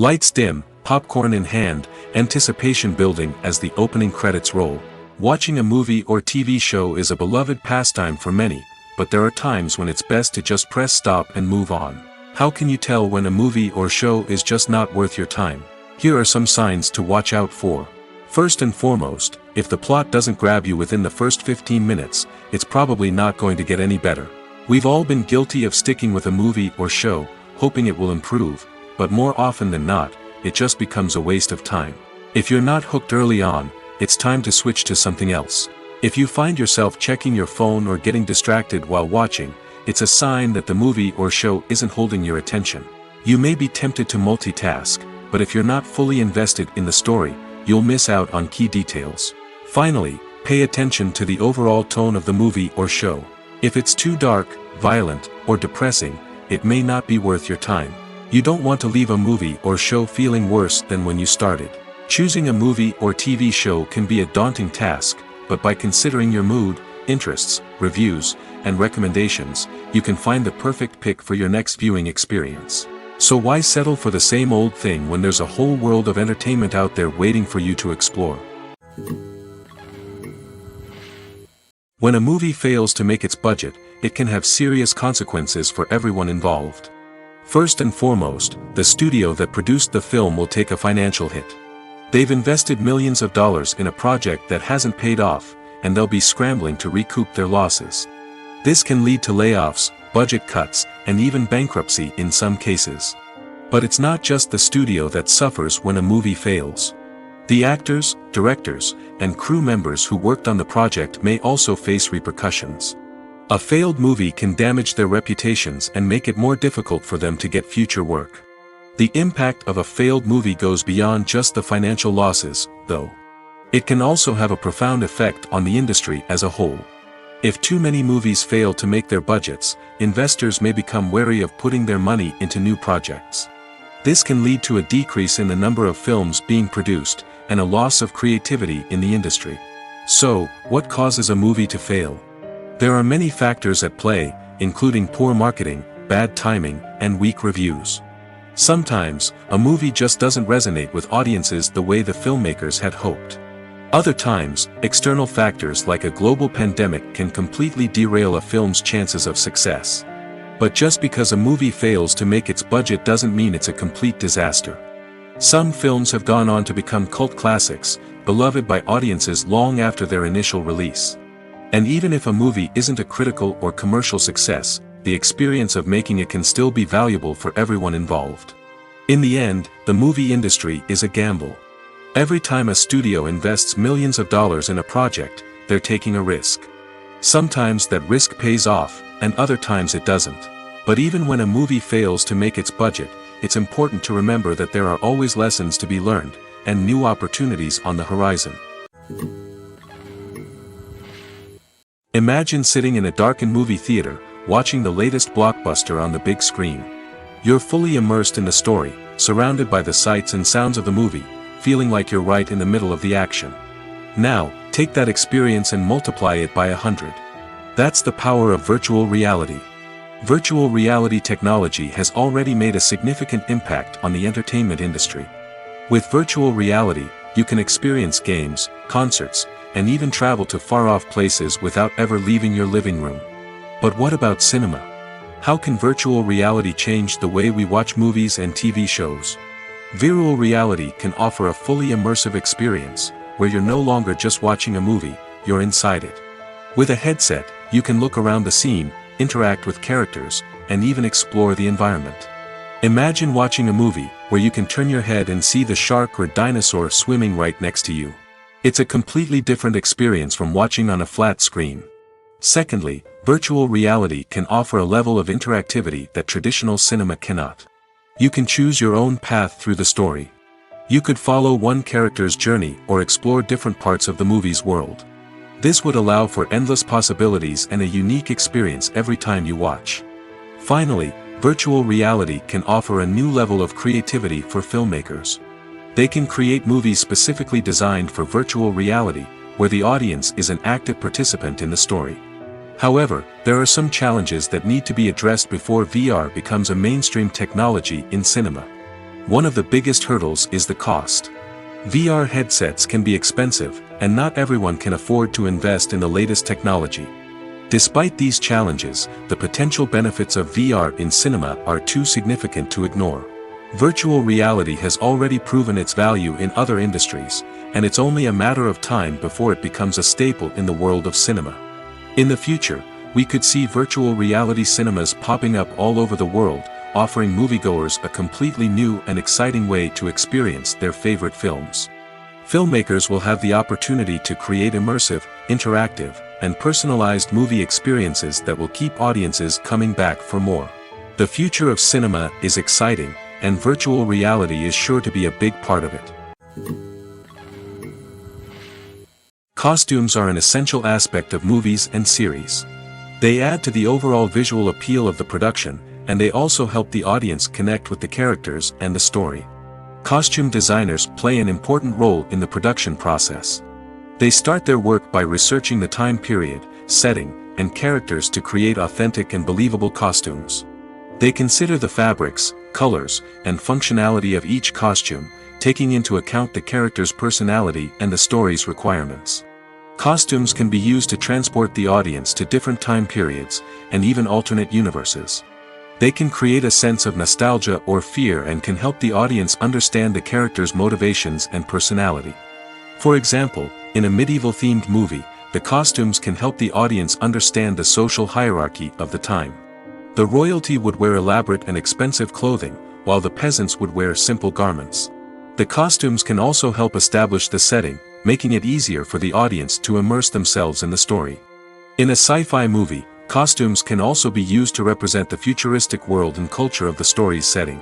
Lights dim, popcorn in hand, anticipation building as the opening credits roll. Watching a movie or TV show is a beloved pastime for many, but there are times when it's best to just press stop and move on. How can you tell when a movie or show is just not worth your time? Here are some signs to watch out for. First and foremost, if the plot doesn't grab you within the first 15 minutes, it's probably not going to get any better. We've all been guilty of sticking with a movie or show, hoping it will improve, but more often than not, it just becomes a waste of time. If you're not hooked early on, it's time to switch to something else. If you find yourself checking your phone or getting distracted while watching, it's a sign that the movie or show isn't holding your attention. You may be tempted to multitask, but if you're not fully invested in the story, you'll miss out on key details. Finally, pay attention to the overall tone of the movie or show. If it's too dark, violent, or depressing, it may not be worth your time. You don't want to leave a movie or show feeling worse than when you started. Choosing a movie or TV show can be a daunting task, but by considering your mood, interests, reviews, and recommendations, you can find the perfect pick for your next viewing experience. So why settle for the same old thing when there's a whole world of entertainment out there waiting for you to explore? When a movie fails to make its budget, it can have serious consequences for everyone involved. First and foremost, the studio that produced the film will take a financial hit. They've invested millions of dollars in a project that hasn't paid off, and they'll be scrambling to recoup their losses. This can lead to layoffs, budget cuts, and even bankruptcy in some cases. But it's not just the studio that suffers when a movie fails. The actors, directors, and crew members who worked on the project may also face repercussions. A failed movie can damage their reputations and make it more difficult for them to get future work. The impact of a failed movie goes beyond just the financial losses, though. It can also have a profound effect on the industry as a whole. If too many movies fail to make their budgets, investors may become wary of putting their money into new projects. This can lead to a decrease in the number of films being produced, and a loss of creativity in the industry. So, what causes a movie to fail? There are many factors at play, including poor marketing, bad timing, and weak reviews. Sometimes, a movie just doesn't resonate with audiences the way the filmmakers had hoped. Other times, external factors like a global pandemic can completely derail a film's chances of success. But just because a movie fails to make its budget doesn't mean it's a complete disaster. Some films have gone on to become cult classics, beloved by audiences long after their initial release. And even if a movie isn't a critical or commercial success, the experience of making it can still be valuable for everyone involved. In the end, the movie industry is a gamble. Every time a studio invests millions of dollars in a project, they're taking a risk. Sometimes that risk pays off, and other times it doesn't. But even when a movie fails to make its budget, it's important to remember that there are always lessons to be learned, and new opportunities on the horizon. Imagine sitting in a darkened movie theater, watching the latest blockbuster on the big screen. You're fully immersed in the story, surrounded by the sights and sounds of the movie, feeling like you're right in the middle of the action. Now, take that experience and multiply it by 100. That's the power of virtual reality. Virtual reality technology has already made a significant impact on the entertainment industry. With virtual reality, you can experience games, concerts, and even travel to far-off places without ever leaving your living room. But what about cinema? How can virtual reality change the way we watch movies and TV shows? Virtual reality can offer a fully immersive experience, where you're no longer just watching a movie, you're inside it. With a headset, you can look around the scene, interact with characters, and even explore the environment. Imagine watching a movie where you can turn your head and see the shark or dinosaur swimming right next to you. It's a completely different experience from watching on a flat screen. Secondly, virtual reality can offer a level of interactivity that traditional cinema cannot. You can choose your own path through the story. You could follow one character's journey or explore different parts of the movie's world. This would allow for endless possibilities and a unique experience every time you watch. Finally, virtual reality can offer a new level of creativity for filmmakers. They can create movies specifically designed for virtual reality, where the audience is an active participant in the story. However, there are some challenges that need to be addressed before VR becomes a mainstream technology in cinema. One of the biggest hurdles is the cost. VR headsets can be expensive, and not everyone can afford to invest in the latest technology. Despite these challenges, the potential benefits of VR in cinema are too significant to ignore. Virtual reality has already proven its value in other industries, and it's only a matter of time before it becomes a staple in the world of cinema. In the future, we could see virtual reality cinemas popping up all over the world, offering moviegoers a completely new and exciting way to experience their favorite films. Filmmakers will have the opportunity to create immersive, interactive, and personalized movie experiences that will keep audiences coming back for more. The future of cinema is exciting, and virtual reality is sure to be a big part of it. Costumes are an essential aspect of movies and series. They add to the overall visual appeal of the production, and they also help the audience connect with the characters and the story. Costume designers play an important role in the production process. They start their work by researching the time period, setting, and characters to create authentic and believable costumes. They consider the fabrics, colors, and functionality of each costume, taking into account the character's personality and the story's requirements. Costumes can be used to transport the audience to different time periods, and even alternate universes. They can create a sense of nostalgia or fear and can help the audience understand the character's motivations and personality. For example, in a medieval-themed movie, the costumes can help the audience understand the social hierarchy of the time. The royalty would wear elaborate and expensive clothing, while the peasants would wear simple garments. The costumes can also help establish the setting, making it easier for the audience to immerse themselves in the story. In a sci-fi movie, costumes can also be used to represent the futuristic world and culture of the story's setting.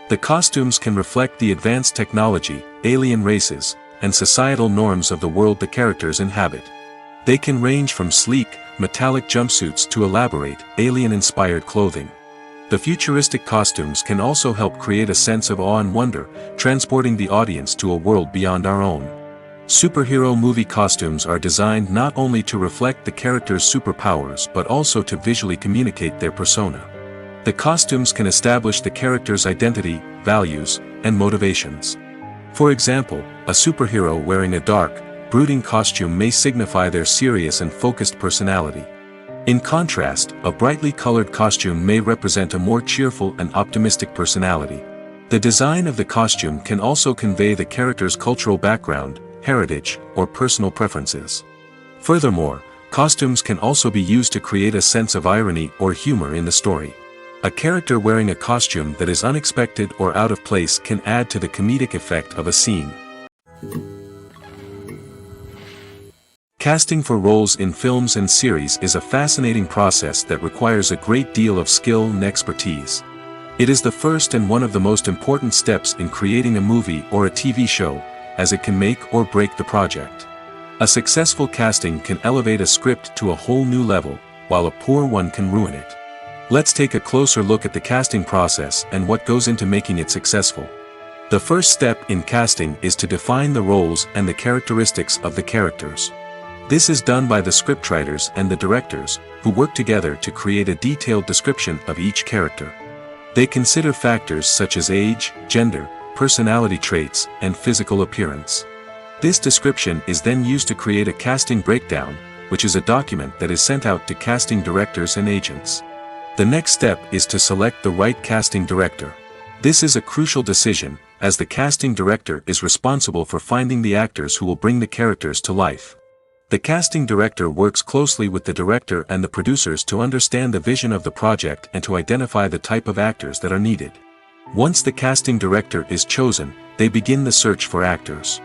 The costumes can reflect the advanced technology, alien races, and societal norms of the world the characters inhabit. They can range from sleek, metallic jumpsuits to elaborate, alien-inspired clothing. The futuristic costumes can also help create a sense of awe and wonder, transporting the audience to a world beyond our own. Superhero movie costumes are designed not only to reflect the character's superpowers but also to visually communicate their persona. The costumes can establish the character's identity, values, and motivations. For example, a superhero wearing a dark, brooding costume may signify their serious and focused personality. In contrast, a brightly colored costume may represent a more cheerful and optimistic personality. The design of the costume can also convey the character's cultural background, heritage, or personal preferences. Furthermore, costumes can also be used to create a sense of irony or humor in the story. A character wearing a costume that is unexpected or out of place can add to the comedic effect of a scene. Casting for roles in films and series is a fascinating process that requires a great deal of skill and expertise. It is the first and one of the most important steps in creating a movie or a TV show, as it can make or break the project. A successful casting can elevate a script to a whole new level, while a poor one can ruin it. Let's take a closer look at the casting process and what goes into making it successful. The first step in casting is to define the roles and the characteristics of the characters. This is done by the scriptwriters and the directors, who work together to create a detailed description of each character. They consider factors such as age, gender, personality traits, and physical appearance. This description is then used to create a casting breakdown, which is a document that is sent out to casting directors and agents. The next step is to select the right casting director. This is a crucial decision, as the casting director is responsible for finding the actors who will bring the characters to life. The casting director works closely with the director and the producers to understand the vision of the project and to identify the type of actors that are needed. Once the casting director is chosen, they begin the search for actors.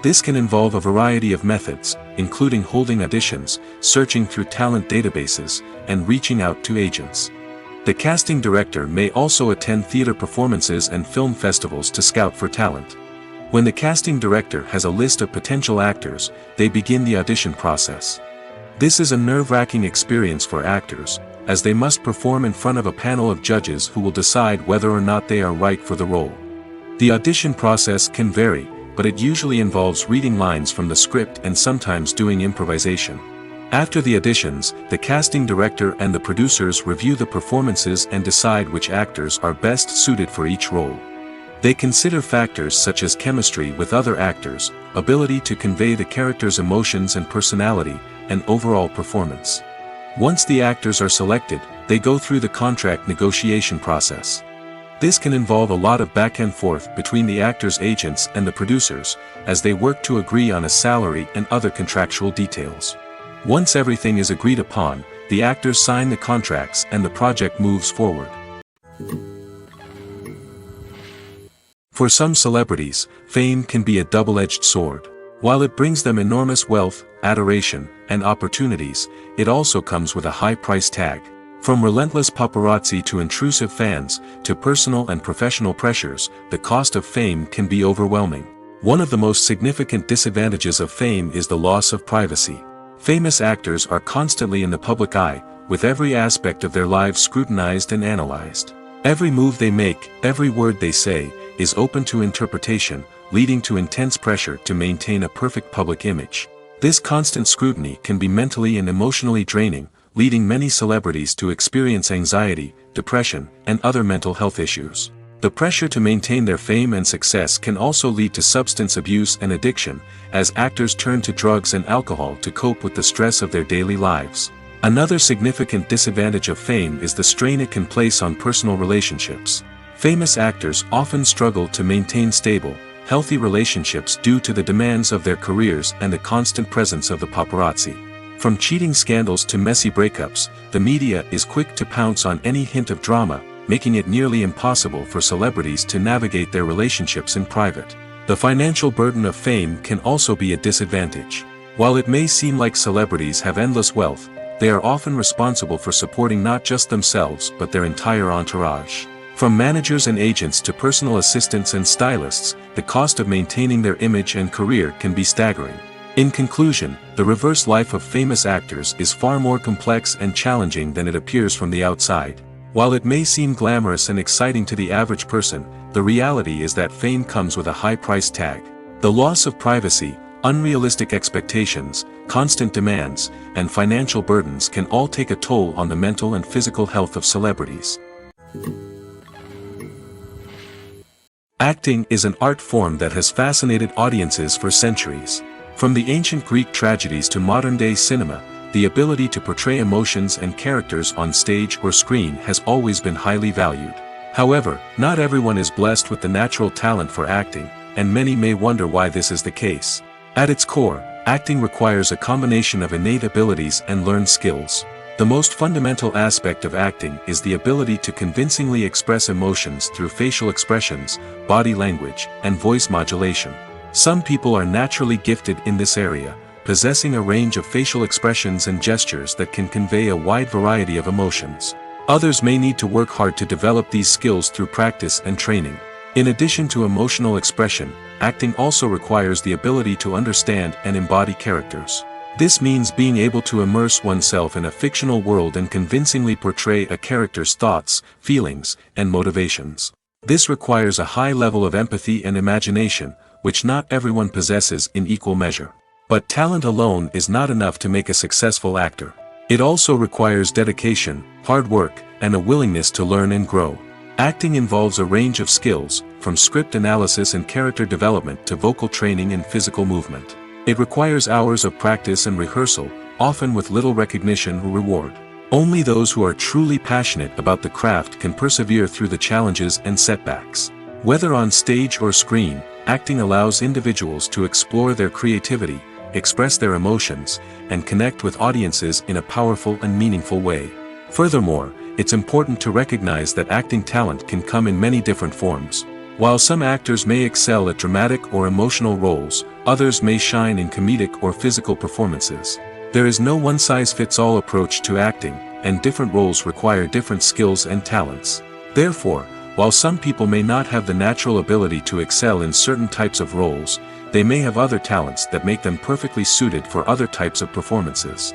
This can involve a variety of methods, including holding auditions, searching through talent databases, and reaching out to agents. The casting director may also attend theater performances and film festivals to scout for talent. When the casting director has a list of potential actors, they begin the audition process. This is a nerve-wracking experience for actors, as they must perform in front of a panel of judges who will decide whether or not they are right for the role. The audition process can vary, but it usually involves reading lines from the script and sometimes doing improvisation. After the auditions, the casting director and the producers review the performances and decide which actors are best suited for each role. They consider factors such as chemistry with other actors, ability to convey the character's emotions and personality, and overall performance. Once the actors are selected, they go through the contract negotiation process. This can involve a lot of back and forth between the actors' agents and the producers, as they work to agree on a salary and other contractual details. Once everything is agreed upon, the actors sign the contracts and the project moves forward. For some celebrities, fame can be a double-edged sword. While it brings them enormous wealth, adoration, and opportunities, it also comes with a high price tag. From relentless paparazzi to intrusive fans, to personal and professional pressures, the cost of fame can be overwhelming. One of the most significant disadvantages of fame is the loss of privacy. Famous actors are constantly in the public eye, with every aspect of their lives scrutinized and analyzed. Every move they make, every word they say, is open to interpretation, leading to intense pressure to maintain a perfect public image. This constant scrutiny can be mentally and emotionally draining, leading many celebrities to experience anxiety, depression, and other mental health issues. The pressure to maintain their fame and success can also lead to substance abuse and addiction, as actors turn to drugs and alcohol to cope with the stress of their daily lives. Another significant disadvantage of fame is the strain it can place on personal relationships. Famous actors often struggle to maintain stable, healthy relationships due to the demands of their careers and the constant presence of the paparazzi. From cheating scandals to messy breakups, the media is quick to pounce on any hint of drama, making it nearly impossible for celebrities to navigate their relationships in private. The financial burden of fame can also be a disadvantage. While it may seem like celebrities have endless wealth, they are often responsible for supporting not just themselves but their entire entourage. From managers and agents to personal assistants and stylists, the cost of maintaining their image and career can be staggering. In conclusion, the reverse life of famous actors is far more complex and challenging than it appears from the outside. While it may seem glamorous and exciting to the average person, the reality is that fame comes with a high price tag. The loss of privacy, unrealistic expectations, constant demands, and financial burdens can all take a toll on the mental and physical health of celebrities. Acting is an art form that has fascinated audiences for centuries. From the ancient Greek tragedies to modern-day cinema, the ability to portray emotions and characters on stage or screen has always been highly valued. However, not everyone is blessed with the natural talent for acting, and many may wonder why this is the case. At its core, acting requires a combination of innate abilities and learned skills. The most fundamental aspect of acting is the ability to convincingly express emotions through facial expressions, body language, and voice modulation. Some people are naturally gifted in this area, possessing a range of facial expressions and gestures that can convey a wide variety of emotions. Others may need to work hard to develop these skills through practice and training. In addition to emotional expression, acting also requires the ability to understand and embody characters. This means being able to immerse oneself in a fictional world and convincingly portray a character's thoughts, feelings, and motivations. This requires a high level of empathy and imagination, which not everyone possesses in equal measure. But talent alone is not enough to make a successful actor. It also requires dedication, hard work, and a willingness to learn and grow. Acting involves a range of skills, from script analysis and character development to vocal training and physical movement. It requires hours of practice and rehearsal, often with little recognition or reward. Only those who are truly passionate about the craft can persevere through the challenges and setbacks. Whether on stage or screen, acting allows individuals to explore their creativity, express their emotions, and connect with audiences in a powerful and meaningful way. Furthermore, it's important to recognize that acting talent can come in many different forms. While some actors may excel at dramatic or emotional roles, others may shine in comedic or physical performances. There is no one-size-fits-all approach to acting, and different roles require different skills and talents. Therefore, while some people may not have the natural ability to excel in certain types of roles, they may have other talents that make them perfectly suited for other types of performances.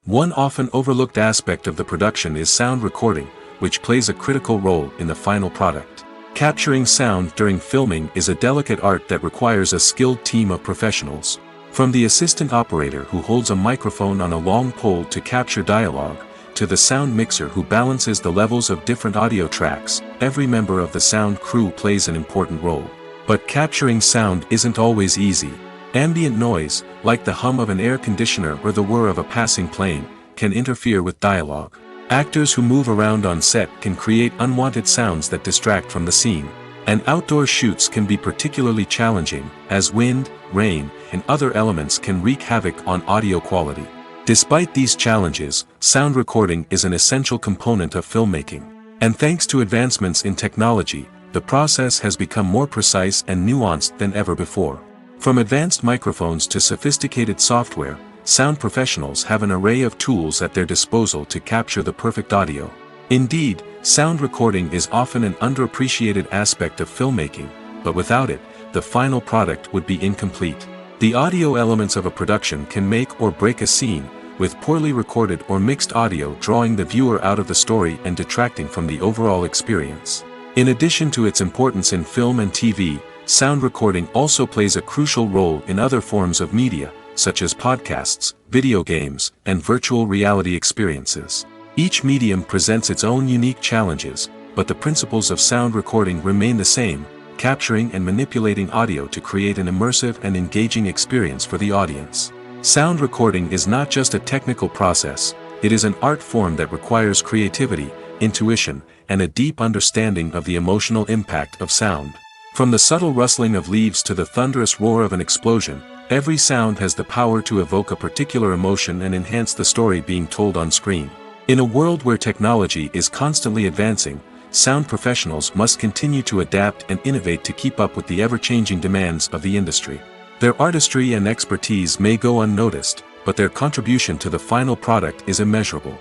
One often overlooked aspect of the production is sound recording, which plays a critical role in the final product. Capturing sound during filming is a delicate art that requires a skilled team of professionals. From the assistant operator who holds a microphone on a long pole to capture dialogue, to the sound mixer who balances the levels of different audio tracks, every member of the sound crew plays an important role. But capturing sound isn't always easy. Ambient noise, like the hum of an air conditioner or the whir of a passing plane, can interfere with dialogue. Actors who move around on set can create unwanted sounds that distract from the scene. And outdoor shoots can be particularly challenging, as wind, rain, and other elements can wreak havoc on audio quality. Despite these challenges, sound recording is an essential component of filmmaking. And thanks to advancements in technology, the process has become more precise and nuanced than ever before. From advanced microphones to sophisticated software, sound professionals have an array of tools at their disposal to capture the perfect audio. Indeed, sound recording is often an underappreciated aspect of filmmaking, but without it, the final product would be incomplete. The audio elements of a production can make or break a scene, with poorly recorded or mixed audio drawing the viewer out of the story and detracting from the overall experience. In addition to its importance in film and TV, sound recording also plays a crucial role in other forms of media, such as podcasts, video games, and virtual reality experiences. Each medium presents its own unique challenges, but the principles of sound recording remain the same, capturing and manipulating audio to create an immersive and engaging experience for the audience. Sound recording is not just a technical process, it is an art form that requires creativity, intuition, and a deep understanding of the emotional impact of sound. From the subtle rustling of leaves to the thunderous roar of an explosion, every sound has the power to evoke a particular emotion and enhance the story being told on screen. In a world where technology is constantly advancing, sound professionals must continue to adapt and innovate to keep up with the ever-changing demands of the industry. Their artistry and expertise may go unnoticed, but their contribution to the final product is immeasurable.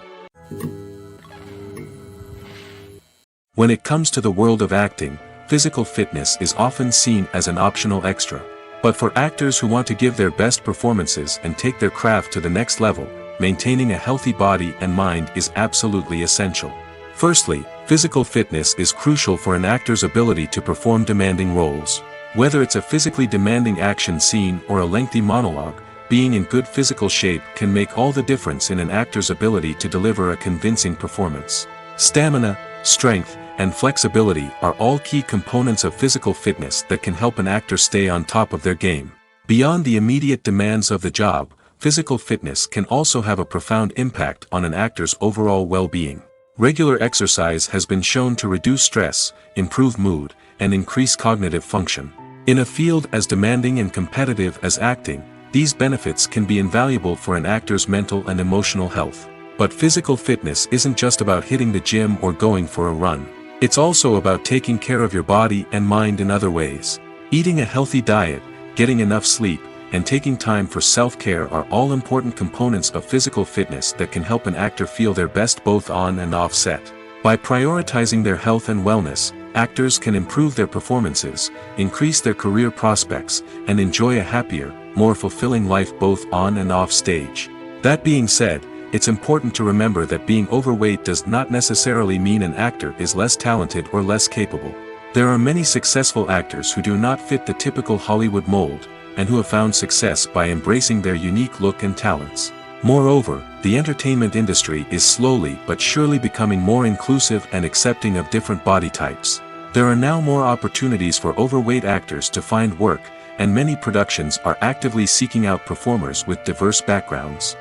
When it comes to the world of acting, physical fitness is often seen as an optional extra. But for actors who want to give their best performances and take their craft to the next level, maintaining a healthy body and mind is absolutely essential. Firstly, physical fitness is crucial for an actor's ability to perform demanding roles. Whether it's a physically demanding action scene or a lengthy monologue, being in good physical shape can make all the difference in an actor's ability to deliver a convincing performance. Stamina, strength, and flexibility are all key components of physical fitness that can help an actor stay on top of their game. Beyond the immediate demands of the job, physical fitness can also have a profound impact on an actor's overall well-being. Regular exercise has been shown to reduce stress, improve mood, and increase cognitive function. In a field as demanding and competitive as acting, these benefits can be invaluable for an actor's mental and emotional health. But physical fitness isn't just about hitting the gym or going for a run. It's also about taking care of your body and mind in other ways. Eating a healthy diet, getting enough sleep, and taking time for self-care are all important components of physical fitness that can help an actor feel their best both on and off set. By prioritizing their health and wellness, actors can improve their performances, increase their career prospects, and enjoy a happier, more fulfilling life both on and off stage. That being said, it's important to remember that being overweight does not necessarily mean an actor is less talented or less capable. There are many successful actors who do not fit the typical Hollywood mold, and who have found success by embracing their unique look and talents. Moreover, the entertainment industry is slowly but surely becoming more inclusive and accepting of different body types. There are now more opportunities for overweight actors to find work, and many productions are actively seeking out performers with diverse backgrounds.